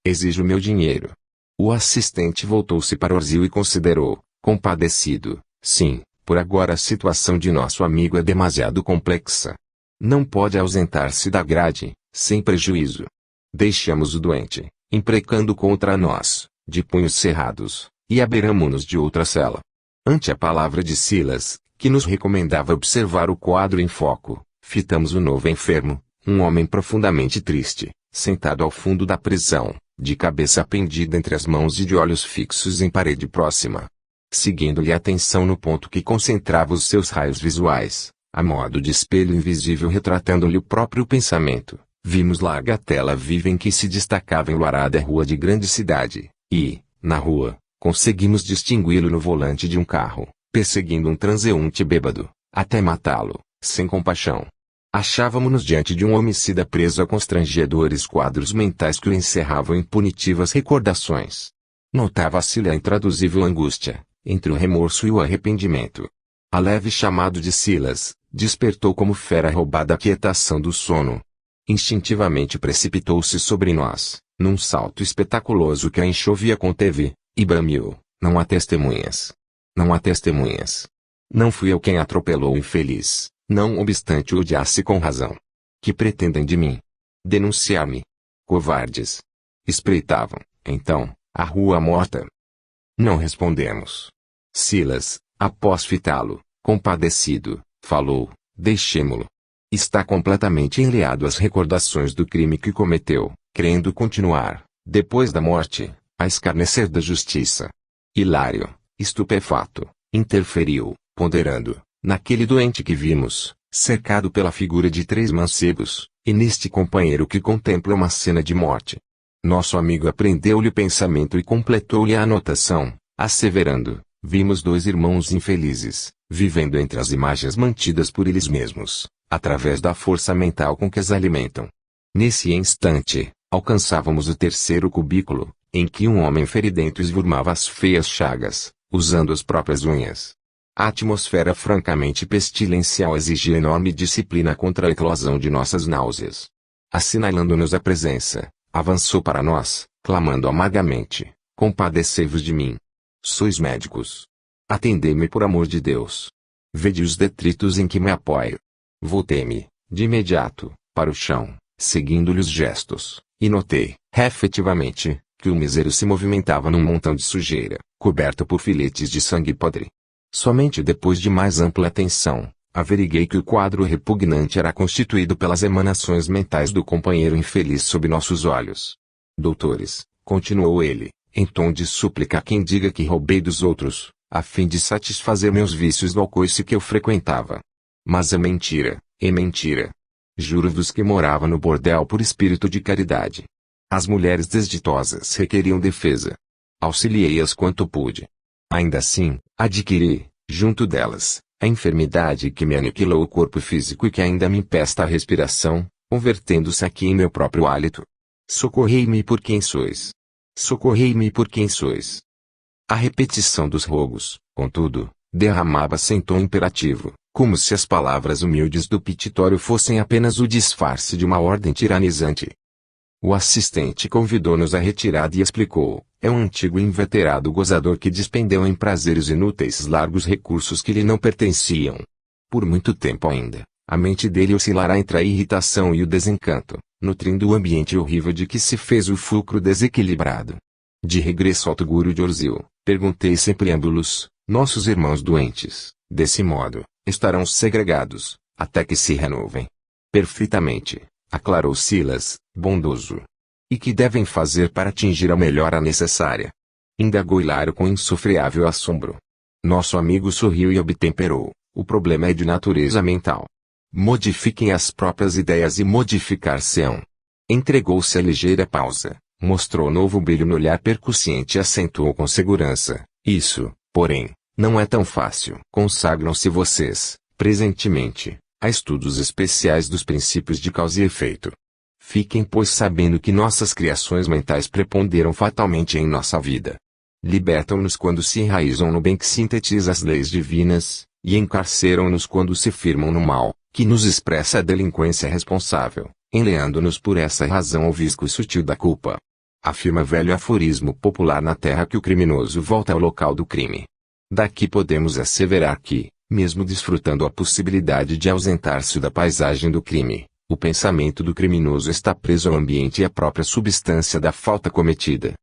exijo meu dinheiro. O assistente voltou-se para Orzil e considerou, compadecido, sim, por agora a situação de nosso amigo é demasiado complexa. Não pode ausentar-se da grade, sem prejuízo. Deixamos o doente, imprecando contra nós, de punhos cerrados, e aberamo-nos de outra cela. Ante a palavra de Silas, que nos recomendava observar o quadro em foco, fitamos o novo enfermo, um homem profundamente triste, sentado ao fundo da prisão, de cabeça pendida entre as mãos e de olhos fixos em parede próxima. Seguindo-lhe a atenção no ponto que concentrava os seus raios visuais, a modo de espelho invisível retratando-lhe o próprio pensamento, vimos larga a tela viva em que se destacava enluarada a rua de grande cidade, e, na rua, conseguimos distingui-lo no volante de um carro, perseguindo um transeunte bêbado, até matá-lo, sem compaixão. Achávamos-nos diante de um homicida preso a constrangedores quadros mentais que o encerravam em punitivas recordações. Notava-se-lhe a intraduzível angústia, entre o remorso e o arrependimento. A leve chamado de Silas, despertou como fera roubada a quietação do sono. Instintivamente precipitou-se sobre nós, num salto espetaculoso que a enxovia conteve, e bramiu, não há testemunhas. Não há testemunhas. Não fui eu quem atropelou o infeliz. Não obstante o odiasse com razão. Que pretendem de mim? Denunciar-me. Covardes. Espreitavam, então, a rua morta. Não respondemos. Silas, após fitá-lo, compadecido, falou, deixemo-lo. Está completamente enleado às recordações do crime que cometeu, querendo continuar, depois da morte, a escarnecer da justiça. Hilário, estupefato, interferiu, ponderando. Naquele doente que vimos, cercado pela figura de 3 mancebos, e neste companheiro que contempla uma cena de morte. Nosso amigo apreendeu-lhe o pensamento e completou-lhe a anotação, asseverando, vimos 2 irmãos infelizes, vivendo entre as imagens mantidas por eles mesmos, através da força mental com que as alimentam. Nesse instante, alcançávamos o 3º cubículo, em que um homem feridento esvurmava as feias chagas, usando as próprias unhas. A atmosfera francamente pestilencial exigia enorme disciplina contra a eclosão de nossas náuseas. Assinalando-nos a presença, avançou para nós, clamando amargamente, compadecei-vos de mim. Sois médicos. Atendei-me por amor de Deus. Vede os detritos em que me apoio. Voltei-me, de imediato, para o chão, seguindo-lhe os gestos, e notei, efetivamente, que o misério se movimentava num montão de sujeira, coberto por filetes de sangue podre. Somente depois de mais ampla atenção, averiguei que o quadro repugnante era constituído pelas emanações mentais do companheiro infeliz sob nossos olhos. Doutores, continuou ele, em tom de súplica a quem diga que roubei dos outros, a fim de satisfazer meus vícios no alcoice que eu frequentava. Mas é mentira, é mentira. Juro-vos que morava no bordel por espírito de caridade. As mulheres desditosas requeriam defesa. Auxiliei-as quanto pude. Ainda assim, adquiri, junto delas, a enfermidade que me aniquilou o corpo físico e que ainda me empesta a respiração, convertendo-se aqui em meu próprio hálito. Socorrei-me por quem sois. Socorrei-me por quem sois. A repetição dos rogos, contudo, derramava-se em tom imperativo, como se as palavras humildes do petitório fossem apenas o disfarce de uma ordem tiranizante. O assistente convidou-nos à retirada e explicou: é um antigo e inveterado gozador que despendeu em prazeres inúteis largos recursos que lhe não pertenciam. Por muito tempo ainda, a mente dele oscilará entre a irritação e o desencanto, nutrindo o ambiente horrível de que se fez o fulcro desequilibrado. De regresso ao Tuguro de Orzil, perguntei sem preâmbulos: nossos irmãos doentes, desse modo, estarão segregados, até que se renovem? Perfeitamente, aclarou Silas, bondoso. E que devem fazer para atingir a melhora necessária? Indagou Hilário com insofreável assombro. Nosso amigo sorriu e obtemperou: o problema é de natureza mental. Modifiquem as próprias ideias e modificar-se-ão. Entregou-se a ligeira pausa, mostrou novo brilho no olhar percussiente e acentuou com segurança: isso, porém, não é tão fácil. Consagram-se vocês, presentemente, a estudos especiais dos princípios de causa e efeito. Fiquem pois sabendo que nossas criações mentais preponderam fatalmente em nossa vida. Libertam-nos quando se enraizam no bem que sintetiza as leis divinas, e encarceram-nos quando se firmam no mal, que nos expressa a delinquência responsável, enleando-nos por essa razão ao visco sutil da culpa. Afirma velho aforismo popular na terra que o criminoso volta ao local do crime. Daqui podemos asseverar que, mesmo desfrutando a possibilidade de ausentar-se da paisagem do crime, o pensamento do criminoso está preso ao ambiente e à própria substância da falta cometida.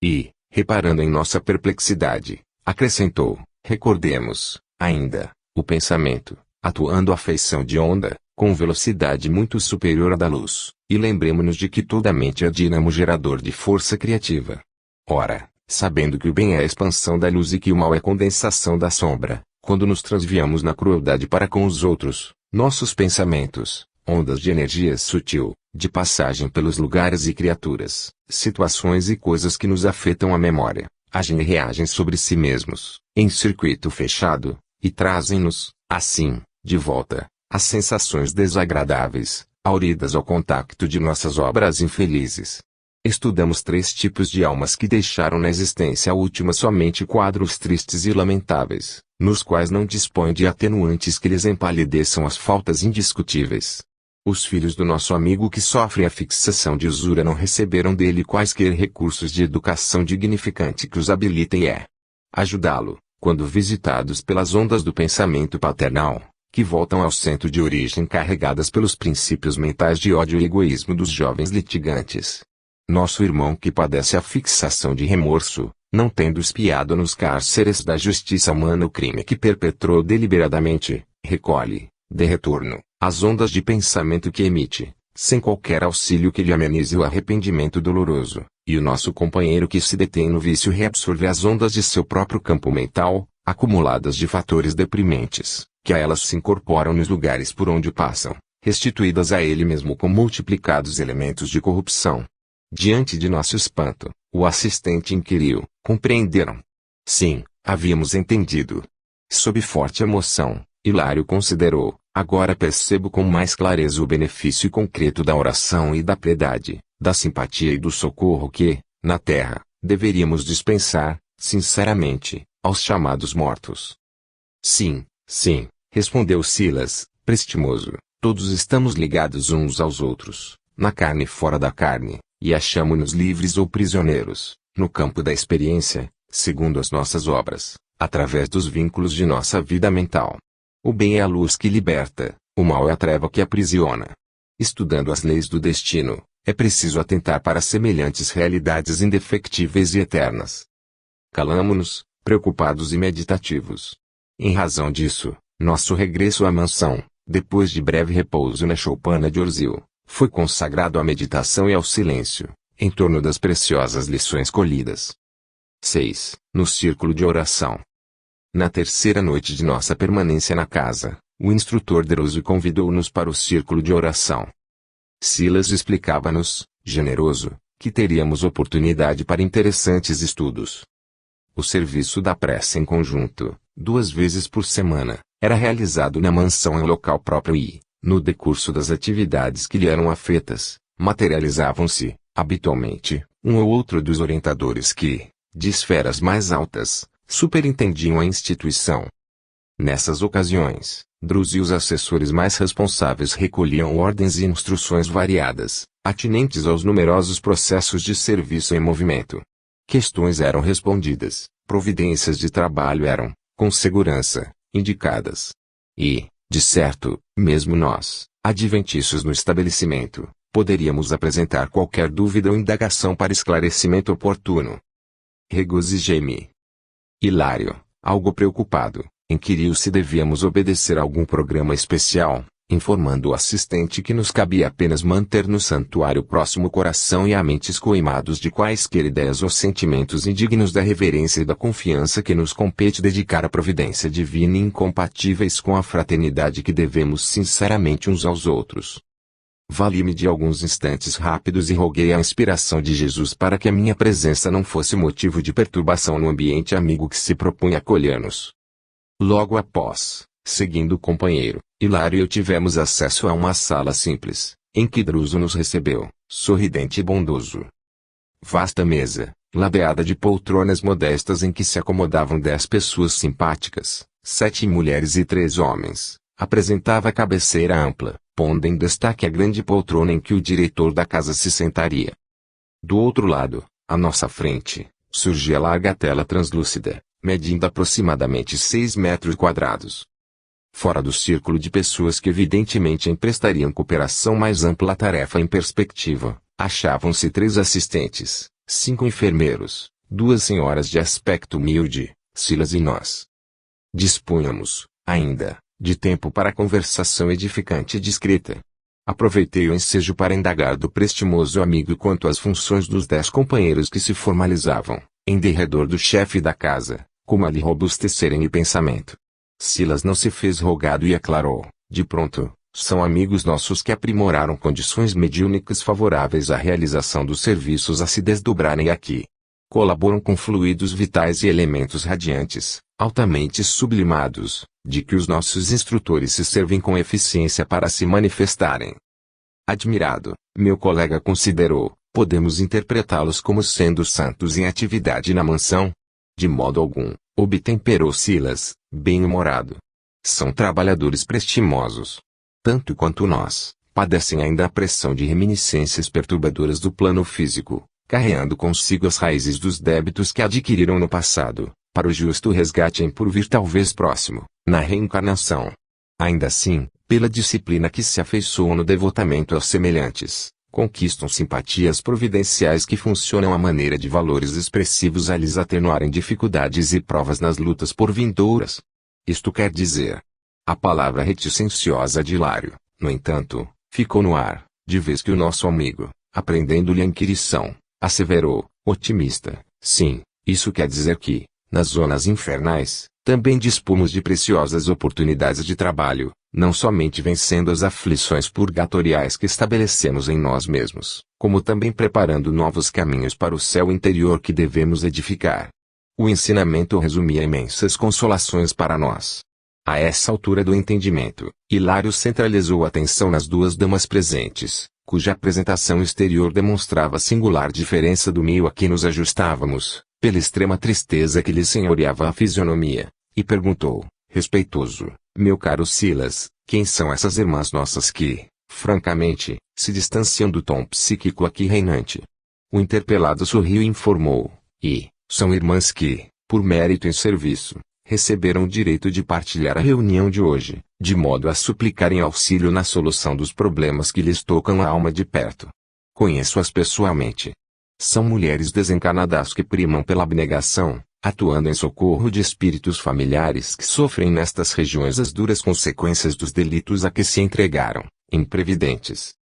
E, reparando em nossa perplexidade, acrescentou: recordemos, ainda, o pensamento, atuando à feição de onda, com velocidade muito superior à da luz, e lembremo-nos de que toda mente é dínamo gerador de força criativa. Ora, sabendo que o bem é a expansão da luz e que o mal é a condensação da sombra, quando nos transviamos na crueldade para com os outros, nossos pensamentos, ondas de energia sutil, de passagem pelos lugares e criaturas, situações e coisas que nos afetam a memória, agem e reagem sobre si mesmos, em circuito fechado, e trazem-nos, assim, de volta, as sensações desagradáveis, auridas ao contacto de nossas obras infelizes. Estudamos 3 tipos de almas que deixaram na existência última somente quadros tristes e lamentáveis, nos quais não dispõem de atenuantes que lhes empalideçam as faltas indiscutíveis. Os filhos do nosso amigo que sofrem a fixação de usura não receberam dele quaisquer recursos de educação dignificante que os habilitem a ajudá-lo, quando visitados pelas ondas do pensamento paternal, que voltam ao centro de origem carregadas pelos princípios mentais de ódio e egoísmo dos jovens litigantes. Nosso irmão que padece a fixação de remorso, não tendo espiado nos cárceres da justiça humana o crime que perpetrou deliberadamente, recolhe, de retorno, as ondas de pensamento que emite, sem qualquer auxílio que lhe amenize o arrependimento doloroso, e o nosso companheiro que se detém no vício reabsorve as ondas de seu próprio campo mental, acumuladas de fatores deprimentes, que a elas se incorporam nos lugares por onde passam, restituídas a ele mesmo com multiplicados elementos de corrupção. Diante de nosso espanto, o assistente inquiriu: compreenderam? Sim, havíamos entendido. Sob forte emoção, Hilário considerou: agora percebo com mais clareza o benefício concreto da oração e da piedade, da simpatia e do socorro que, na terra, deveríamos dispensar, sinceramente, aos chamados mortos. Sim, sim, respondeu Silas, prestimoso, todos estamos ligados uns aos outros, na carne e fora da carne, e achamo-nos livres ou prisioneiros, no campo da experiência, segundo as nossas obras, através dos vínculos de nossa vida mental. O bem é a luz que liberta, o mal é a treva que aprisiona. Estudando as leis do destino, é preciso atentar para semelhantes realidades indefectíveis e eternas. Calamo-nos, preocupados e meditativos. Em razão disso, nosso regresso à mansão, depois de breve repouso na choupana de Orzil, foi consagrado à meditação e ao silêncio, em torno das preciosas lições colhidas. 6. No círculo de oração. Na terceira noite de nossa permanência na casa, o instrutor Deroso convidou-nos para o círculo de oração. Silas explicava-nos, generoso, que teríamos oportunidade para interessantes estudos. O serviço da prece em conjunto, 2 vezes por semana, era realizado na mansão em local próprio e, no decurso das atividades que lhe eram afetas, materializavam-se, habitualmente, um ou outro dos orientadores que, de esferas mais altas, superintendiam a instituição, Nessas ocasiões, Drus e os assessores mais responsáveis recolhiam ordens e instruções variadas, atinentes aos numerosos processos de serviço em movimento. Questões eram respondidas, providências de trabalho eram, com segurança, indicadas. E, de certo, mesmo nós, adventícios no estabelecimento, poderíamos apresentar qualquer dúvida ou indagação para esclarecimento oportuno. Regozijei-me. Hilário, algo preocupado, inquiriu se devíamos obedecer a algum programa especial, informando o assistente que nos cabia apenas manter no santuário próximo o coração e a mente escoimados de quaisquer ideias ou sentimentos indignos da reverência e da confiança que nos compete dedicar à providência divina e incompatíveis com a fraternidade que devemos sinceramente uns aos outros. Vali-me de alguns instantes rápidos e roguei a inspiração de Jesus para que a minha presença não fosse motivo de perturbação no ambiente amigo que se propunha acolher-nos. Logo após, seguindo o companheiro, Hilário e eu tivemos acesso a uma sala simples, em que Druso nos recebeu, sorridente e bondoso. Vasta mesa, ladeada de poltronas modestas em que se acomodavam 10 pessoas simpáticas, 7 mulheres e 3 homens, apresentava a cabeceira ampla, pondo em destaque a grande poltrona em que o diretor da casa se sentaria. Do outro lado, à nossa frente, surgia a larga tela translúcida, medindo aproximadamente 6 metros quadrados. Fora do círculo de pessoas que evidentemente emprestariam cooperação mais ampla à tarefa em perspectiva, achavam-se 3 assistentes, 5 enfermeiros, 2 senhoras de aspecto humilde, Silas e nós. Dispunhamos, ainda, de tempo para conversação edificante e discreta. Aproveitei o ensejo para indagar do prestimoso amigo quanto às funções dos 10 companheiros que se formalizavam, em derredor do chefe da casa, como a lhe robustecerem em pensamento. Silas não se fez rogado e aclarou, de pronto, são amigos nossos que aprimoraram condições mediúnicas favoráveis à realização dos serviços a se desdobrarem aqui. Colaboram com fluidos vitais e elementos radiantes, altamente sublimados, de que os nossos instrutores se servem com eficiência para se manifestarem. Admirado, meu colega considerou, podemos interpretá-los como sendo santos em atividade na mansão? De modo algum, obtemperou Silas, bem-humorado. São trabalhadores prestimosos. Tanto quanto nós, padecem ainda a pressão de reminiscências perturbadoras do plano físico, carreando consigo as raízes dos débitos que adquiriram no passado, para o justo resgate em porvir talvez próximo, na reencarnação. Ainda assim, pela disciplina que se afeiçoam no devotamento aos semelhantes, conquistam simpatias providenciais que funcionam à maneira de valores expressivos a lhes atenuarem dificuldades e provas nas lutas por vindouras. Isto quer dizer, a palavra reticenciosa de Hilário, no entanto, ficou no ar, de vez que o nosso amigo, aprendendo-lhe a inquirição, asseverou, otimista, sim, isso quer dizer que, nas zonas infernais, também dispomos de preciosas oportunidades de trabalho, não somente vencendo as aflições purgatoriais que estabelecemos em nós mesmos, como também preparando novos caminhos para o céu interior que devemos edificar. O ensinamento resumia imensas consolações para nós. A essa altura do entendimento, Hilário centralizou a atenção nas 2 damas presentes, cuja apresentação exterior demonstrava singular diferença do meio a que nos ajustávamos, pela extrema tristeza que lhe senhoreava a fisionomia, e perguntou, respeitoso, meu caro Silas, quem são essas irmãs nossas que, francamente, se distanciam do tom psíquico aqui reinante? O interpelado sorriu e informou, são irmãs que, por mérito em serviço, receberam o direito de partilhar a reunião de hoje, de modo a suplicarem auxílio na solução dos problemas que lhes tocam a alma de perto. Conheço-as pessoalmente. São mulheres desencarnadas que primam pela abnegação, atuando em socorro de espíritos familiares que sofrem nestas regiões as duras consequências dos delitos a que se entregaram, imprevidentes.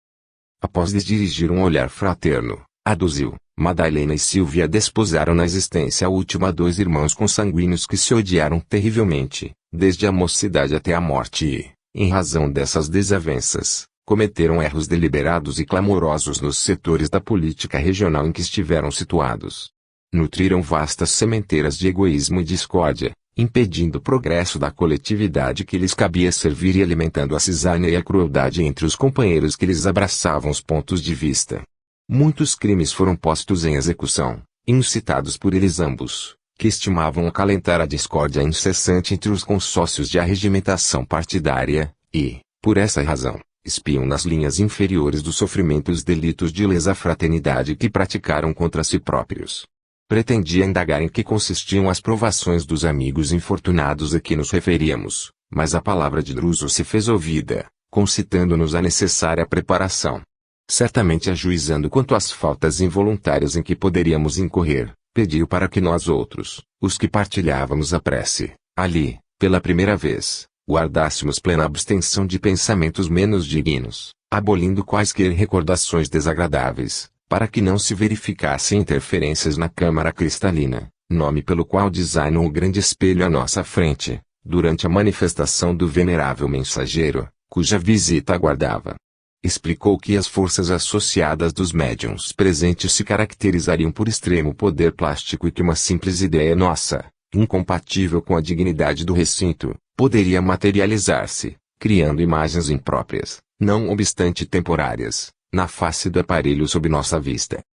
Após lhes dirigir um olhar fraterno, aduziu, Madalena e Silvia desposaram na existência a última 2 irmãos consanguíneos que se odiaram terrivelmente, desde a mocidade até a morte e, em razão dessas desavenças, cometeram erros deliberados e clamorosos nos setores da política regional em que estiveram situados. Nutriram vastas sementeiras de egoísmo e discórdia, impedindo o progresso da coletividade que lhes cabia servir e alimentando a cisalha e a crueldade entre os companheiros que lhes abraçavam os pontos de vista. Muitos crimes foram postos em execução, incitados por eles ambos, que estimavam acalentar a discórdia incessante entre os consórcios de arregimentação partidária, e, por essa razão, espiam nas linhas inferiores do sofrimento os delitos de lesa fraternidade que praticaram contra si próprios. Pretendia indagar em que consistiam as provações dos amigos infortunados a que nos referíamos, mas a palavra de Druso se fez ouvida, concitando-nos a necessária preparação. Certamente ajuizando quanto às faltas involuntárias em que poderíamos incorrer, pediu para que nós outros, os que partilhávamos a prece, ali, pela primeira vez, guardássemos plena abstenção de pensamentos menos dignos, abolindo quaisquer recordações desagradáveis, para que não se verificassem interferências na câmara cristalina, nome pelo qual designou o grande espelho à nossa frente, durante a manifestação do venerável mensageiro, cuja visita aguardava. Explicou que as forças associadas dos médiuns presentes se caracterizariam por extremo poder plástico e que uma simples ideia nossa, incompatível com a dignidade do recinto, poderia materializar-se, criando imagens impróprias, não obstante temporárias, na face do aparelho sob nossa vista.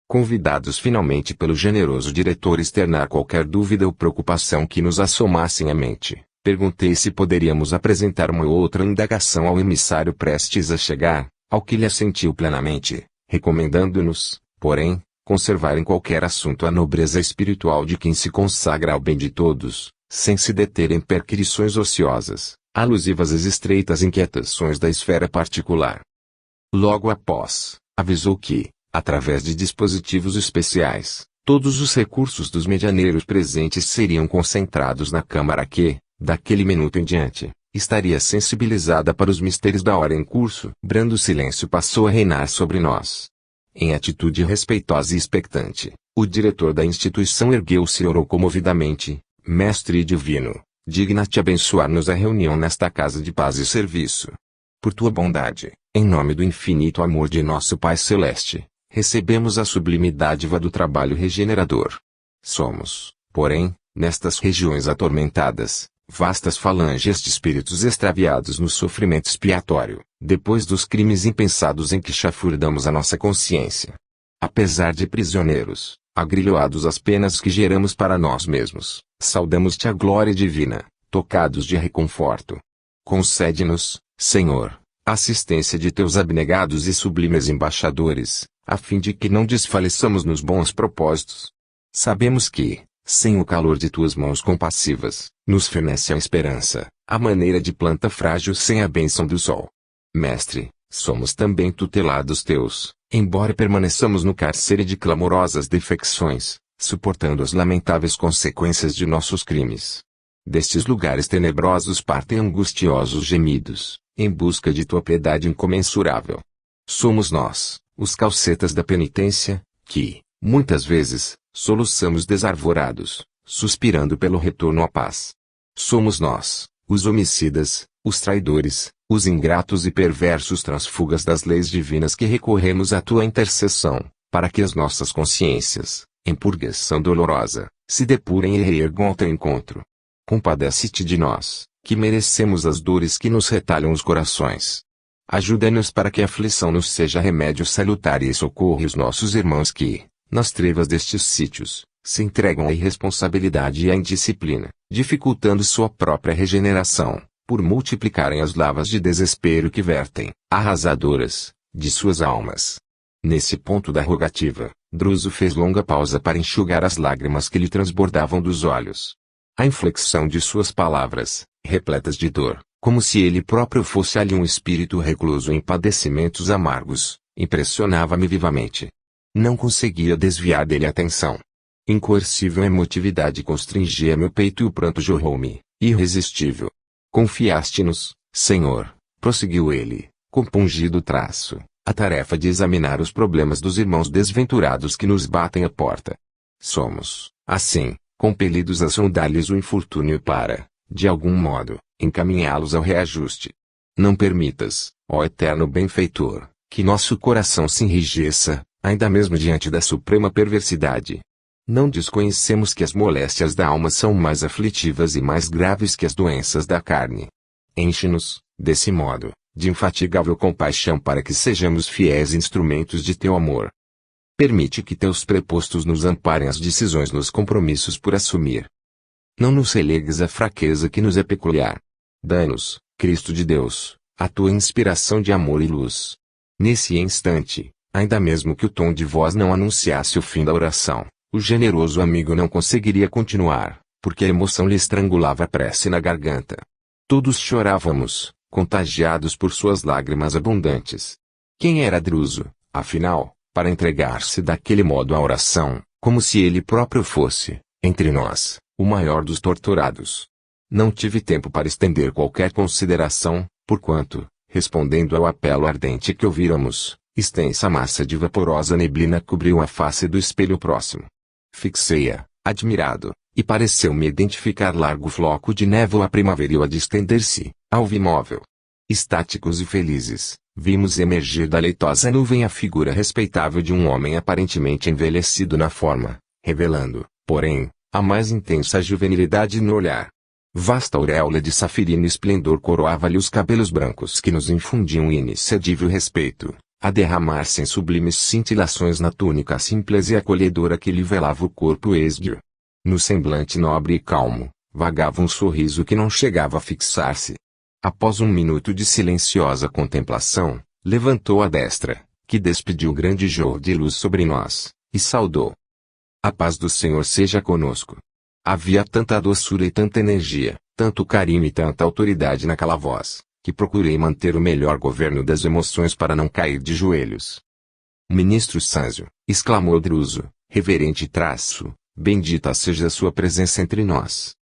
Convidados finalmente pelo generoso diretor externar qualquer dúvida ou preocupação que nos assomassem à mente, perguntei se poderíamos apresentar uma ou outra indagação ao emissário prestes a chegar, ao que ele assentiu plenamente, recomendando-nos, porém, conservar em qualquer assunto a nobreza espiritual de quem se consagra ao bem de todos, sem se deter em perquisições ociosas, alusivas às estreitas inquietações da esfera particular. Logo após, avisou que, através de dispositivos especiais, todos os recursos dos medianeiros presentes seriam concentrados na Câmara que, daquele minuto em diante, estaria sensibilizada para os mistérios da hora em curso. Brando silêncio passou a reinar sobre nós. Em atitude respeitosa e expectante, o diretor da instituição ergueu-se e orou comovidamente: Mestre divino, digna-te abençoar-nos a reunião nesta casa de paz e serviço. Por tua bondade, em nome do infinito amor de nosso Pai Celeste, recebemos a sublime dádiva do trabalho regenerador. Somos, porém, nestas regiões atormentadas, vastas falanges de espíritos extraviados no sofrimento expiatório, depois dos crimes impensados em que chafurdamos a nossa consciência. Apesar de prisioneiros, agrilhoados às penas que geramos para nós mesmos, saudamos-te a glória divina, tocados de reconforto. Concede-nos, Senhor, assistência de teus abnegados e sublimes embaixadores, a fim de que não desfaleçamos nos bons propósitos. Sabemos que, sem o calor de tuas mãos compassivas, nos fenece a esperança, à maneira de planta frágil sem a bênção do sol. Mestre, somos também tutelados teus, embora permaneçamos no cárcere de clamorosas defecções, suportando as lamentáveis consequências de nossos crimes. Destes lugares tenebrosos partem angustiosos gemidos, em busca de tua piedade incomensurável. Somos nós, os calcetas da penitência, que, muitas vezes, soluçamos desarvorados, suspirando pelo retorno à paz. Somos nós, os homicidas, os traidores, os ingratos e perversos transfugas das leis divinas que recorremos à tua intercessão, para que as nossas consciências, em purgação dolorosa, se depurem e reergam ao teu encontro. Compadece-te de nós, que merecemos as dores que nos retalham os corações. Ajuda-nos para que a aflição nos seja remédio salutar e socorre os nossos irmãos que, nas trevas destes sítios, se entregam à irresponsabilidade e à indisciplina, dificultando sua própria regeneração, por multiplicarem as lavas de desespero que vertem, arrasadoras, de suas almas. Nesse ponto da rogativa, Druso fez longa pausa para enxugar as lágrimas que lhe transbordavam dos olhos. A inflexão de suas palavras, repletas de dor, como se ele próprio fosse ali um espírito recluso em padecimentos amargos, impressionava-me vivamente. Não conseguia desviar dele a atenção. Incoercível emotividade constrangia meu peito e o pranto jorrou-me, irresistível. Confiaste-nos, Senhor, prosseguiu ele, compungido o traço, a tarefa de examinar os problemas dos irmãos desventurados que nos batem à porta. Somos, assim, compelidos a sondar-lhes o infortúnio para, de algum modo, encaminhá-los ao reajuste. Não permitas, ó eterno benfeitor, que nosso coração se enrijeça, ainda mesmo diante da suprema perversidade. Não desconhecemos que as moléstias da alma são mais aflitivas e mais graves que as doenças da carne. Enche-nos, desse modo, de infatigável compaixão para que sejamos fiéis instrumentos de teu amor. Permite que teus prepostos nos amparem as decisões nos compromissos por assumir. Não nos relegues à fraqueza que nos é peculiar. Dá-nos, Cristo de Deus, a tua inspiração de amor e luz. Nesse instante, ainda mesmo que o tom de voz não anunciasse o fim da oração, o generoso amigo não conseguiria continuar, porque a emoção lhe estrangulava a prece na garganta. Todos chorávamos, contagiados por suas lágrimas abundantes. Quem era Druso, afinal, para entregar-se daquele modo à oração, como se ele próprio fosse, entre nós, o maior dos torturados? Não tive tempo para estender qualquer consideração, porquanto, respondendo ao apelo ardente que ouvíramos, extensa massa de vaporosa neblina cobriu a face do espelho próximo. Fixei-a, admirado, e pareceu-me identificar largo floco de névoa primaveril a distender-se, alvo imóvel. Estáticos e felizes, vimos emergir da leitosa nuvem a figura respeitável de um homem aparentemente envelhecido na forma, revelando, porém, a mais intensa juvenilidade no olhar. Vasta auréola de safirino esplendor coroava-lhe os cabelos brancos que nos infundiam inexcedível respeito, a derramar-se em sublimes cintilações na túnica simples e acolhedora que lhe velava o corpo esguio. No semblante nobre e calmo, vagava um sorriso que não chegava a fixar-se. Após um minuto de silenciosa contemplação, levantou a destra, que despediu grande jorro de luz sobre nós, e saudou. A paz do Senhor seja conosco. Havia tanta doçura e tanta energia, tanto carinho e tanta autoridade naquela voz, que procurei manter o melhor governo das emoções para não cair de joelhos. Ministro Sâncio, exclamou Druso, reverente traço, bendita seja a sua presença entre nós.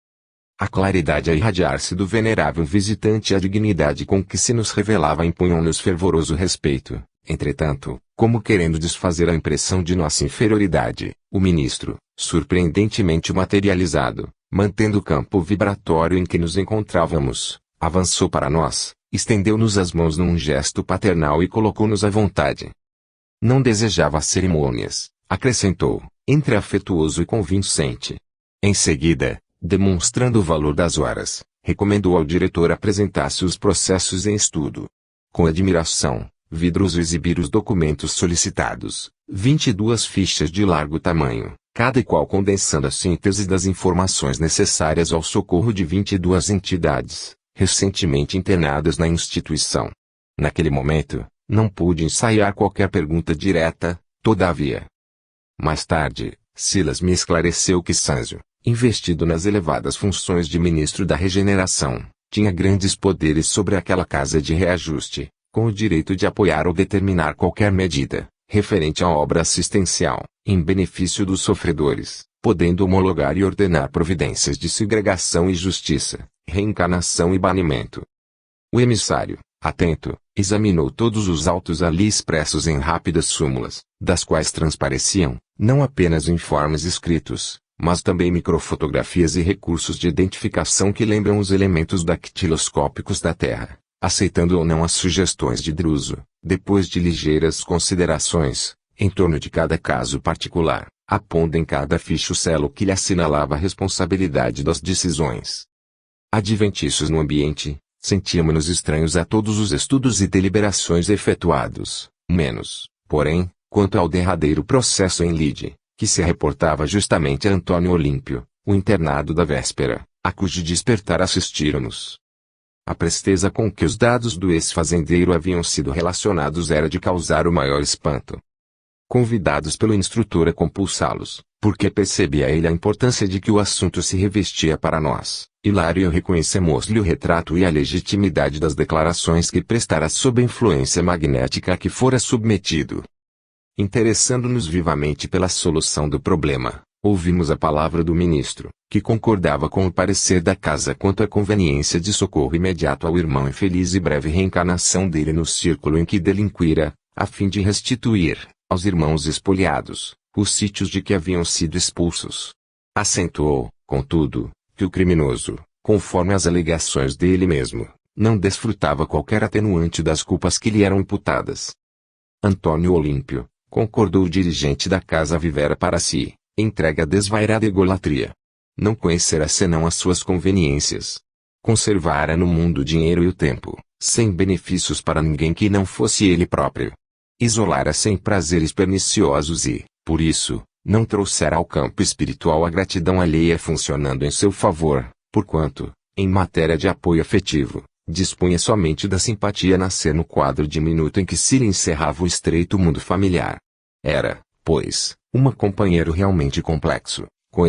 A claridade a irradiar-se do venerável visitante e a dignidade com que se nos revelava impunham-nos fervoroso respeito. Entretanto, como querendo desfazer a impressão de nossa inferioridade, o ministro, surpreendentemente materializado, mantendo o campo vibratório em que nos encontrávamos, avançou para nós, estendeu-nos as mãos num gesto paternal e colocou-nos à vontade. Não desejava cerimônias, acrescentou, entre afetuoso e convincente. Em seguida, demonstrando o valor das horas, recomendou ao diretor apresentar-se os processos em estudo. Com admiração, vi Druso exibir os documentos solicitados, 22 fichas de largo tamanho, cada qual condensando a síntese das informações necessárias ao socorro de 22 entidades, recentemente internadas na instituição. Naquele momento, não pude ensaiar qualquer pergunta direta, todavia. Mais tarde, Silas me esclareceu que Sâncio, investido nas elevadas funções de ministro da regeneração, tinha grandes poderes sobre aquela casa de reajuste, com o direito de apoiar ou determinar qualquer medida, referente à obra assistencial, em benefício dos sofredores, podendo homologar e ordenar providências de segregação e justiça, reencarnação e banimento. O emissário, atento, examinou todos os autos ali expressos em rápidas súmulas, das quais transpareciam, não apenas informes escritos, mas também microfotografias e recursos de identificação que lembram os elementos dactiloscópicos da Terra. Aceitando ou não as sugestões de Druso, depois de ligeiras considerações, em torno de cada caso particular, apondo em cada ficha o selo que lhe assinalava a responsabilidade das decisões. Adventícios no ambiente, sentíamos-nos estranhos a todos os estudos e deliberações efetuados, menos, porém, quanto ao derradeiro processo em lide, que se reportava justamente a Antônio Olímpio, o internado da véspera, a cujo despertar assistíramos. A presteza com que os dados do ex-fazendeiro haviam sido relacionados era de causar o maior espanto. Convidados pelo instrutor a compulsá-los, porque percebia ele a importância de que o assunto se revestia para nós, Hilário e eu reconhecemos-lhe o retrato e a legitimidade das declarações que prestara sob a influência magnética a que fora submetido. Interessando-nos vivamente pela solução do problema, ouvimos a palavra do ministro, que concordava com o parecer da casa quanto à conveniência de socorro imediato ao irmão e feliz e breve reencarnação dele no círculo em que delinquira, a fim de restituir, aos irmãos espoliados, os sítios de que haviam sido expulsos. Acentuou, contudo, que o criminoso, conforme as alegações dele mesmo, não desfrutava qualquer atenuante das culpas que lhe eram imputadas. Antônio Olímpio, concordou o dirigente da casa vivera para si, entregue à desvairada egolatria. Não conhecerá senão as suas conveniências. Conservara no mundo o dinheiro e o tempo, sem benefícios para ninguém que não fosse ele próprio. Isolara-se em prazeres perniciosos e, por isso, não trouxera ao campo espiritual a gratidão alheia funcionando em seu favor, porquanto, em matéria de apoio afetivo, dispunha somente da simpatia nascer no quadro diminuto em que se lhe encerrava o estreito mundo familiar. Era, pois, um companheiro realmente complexo, com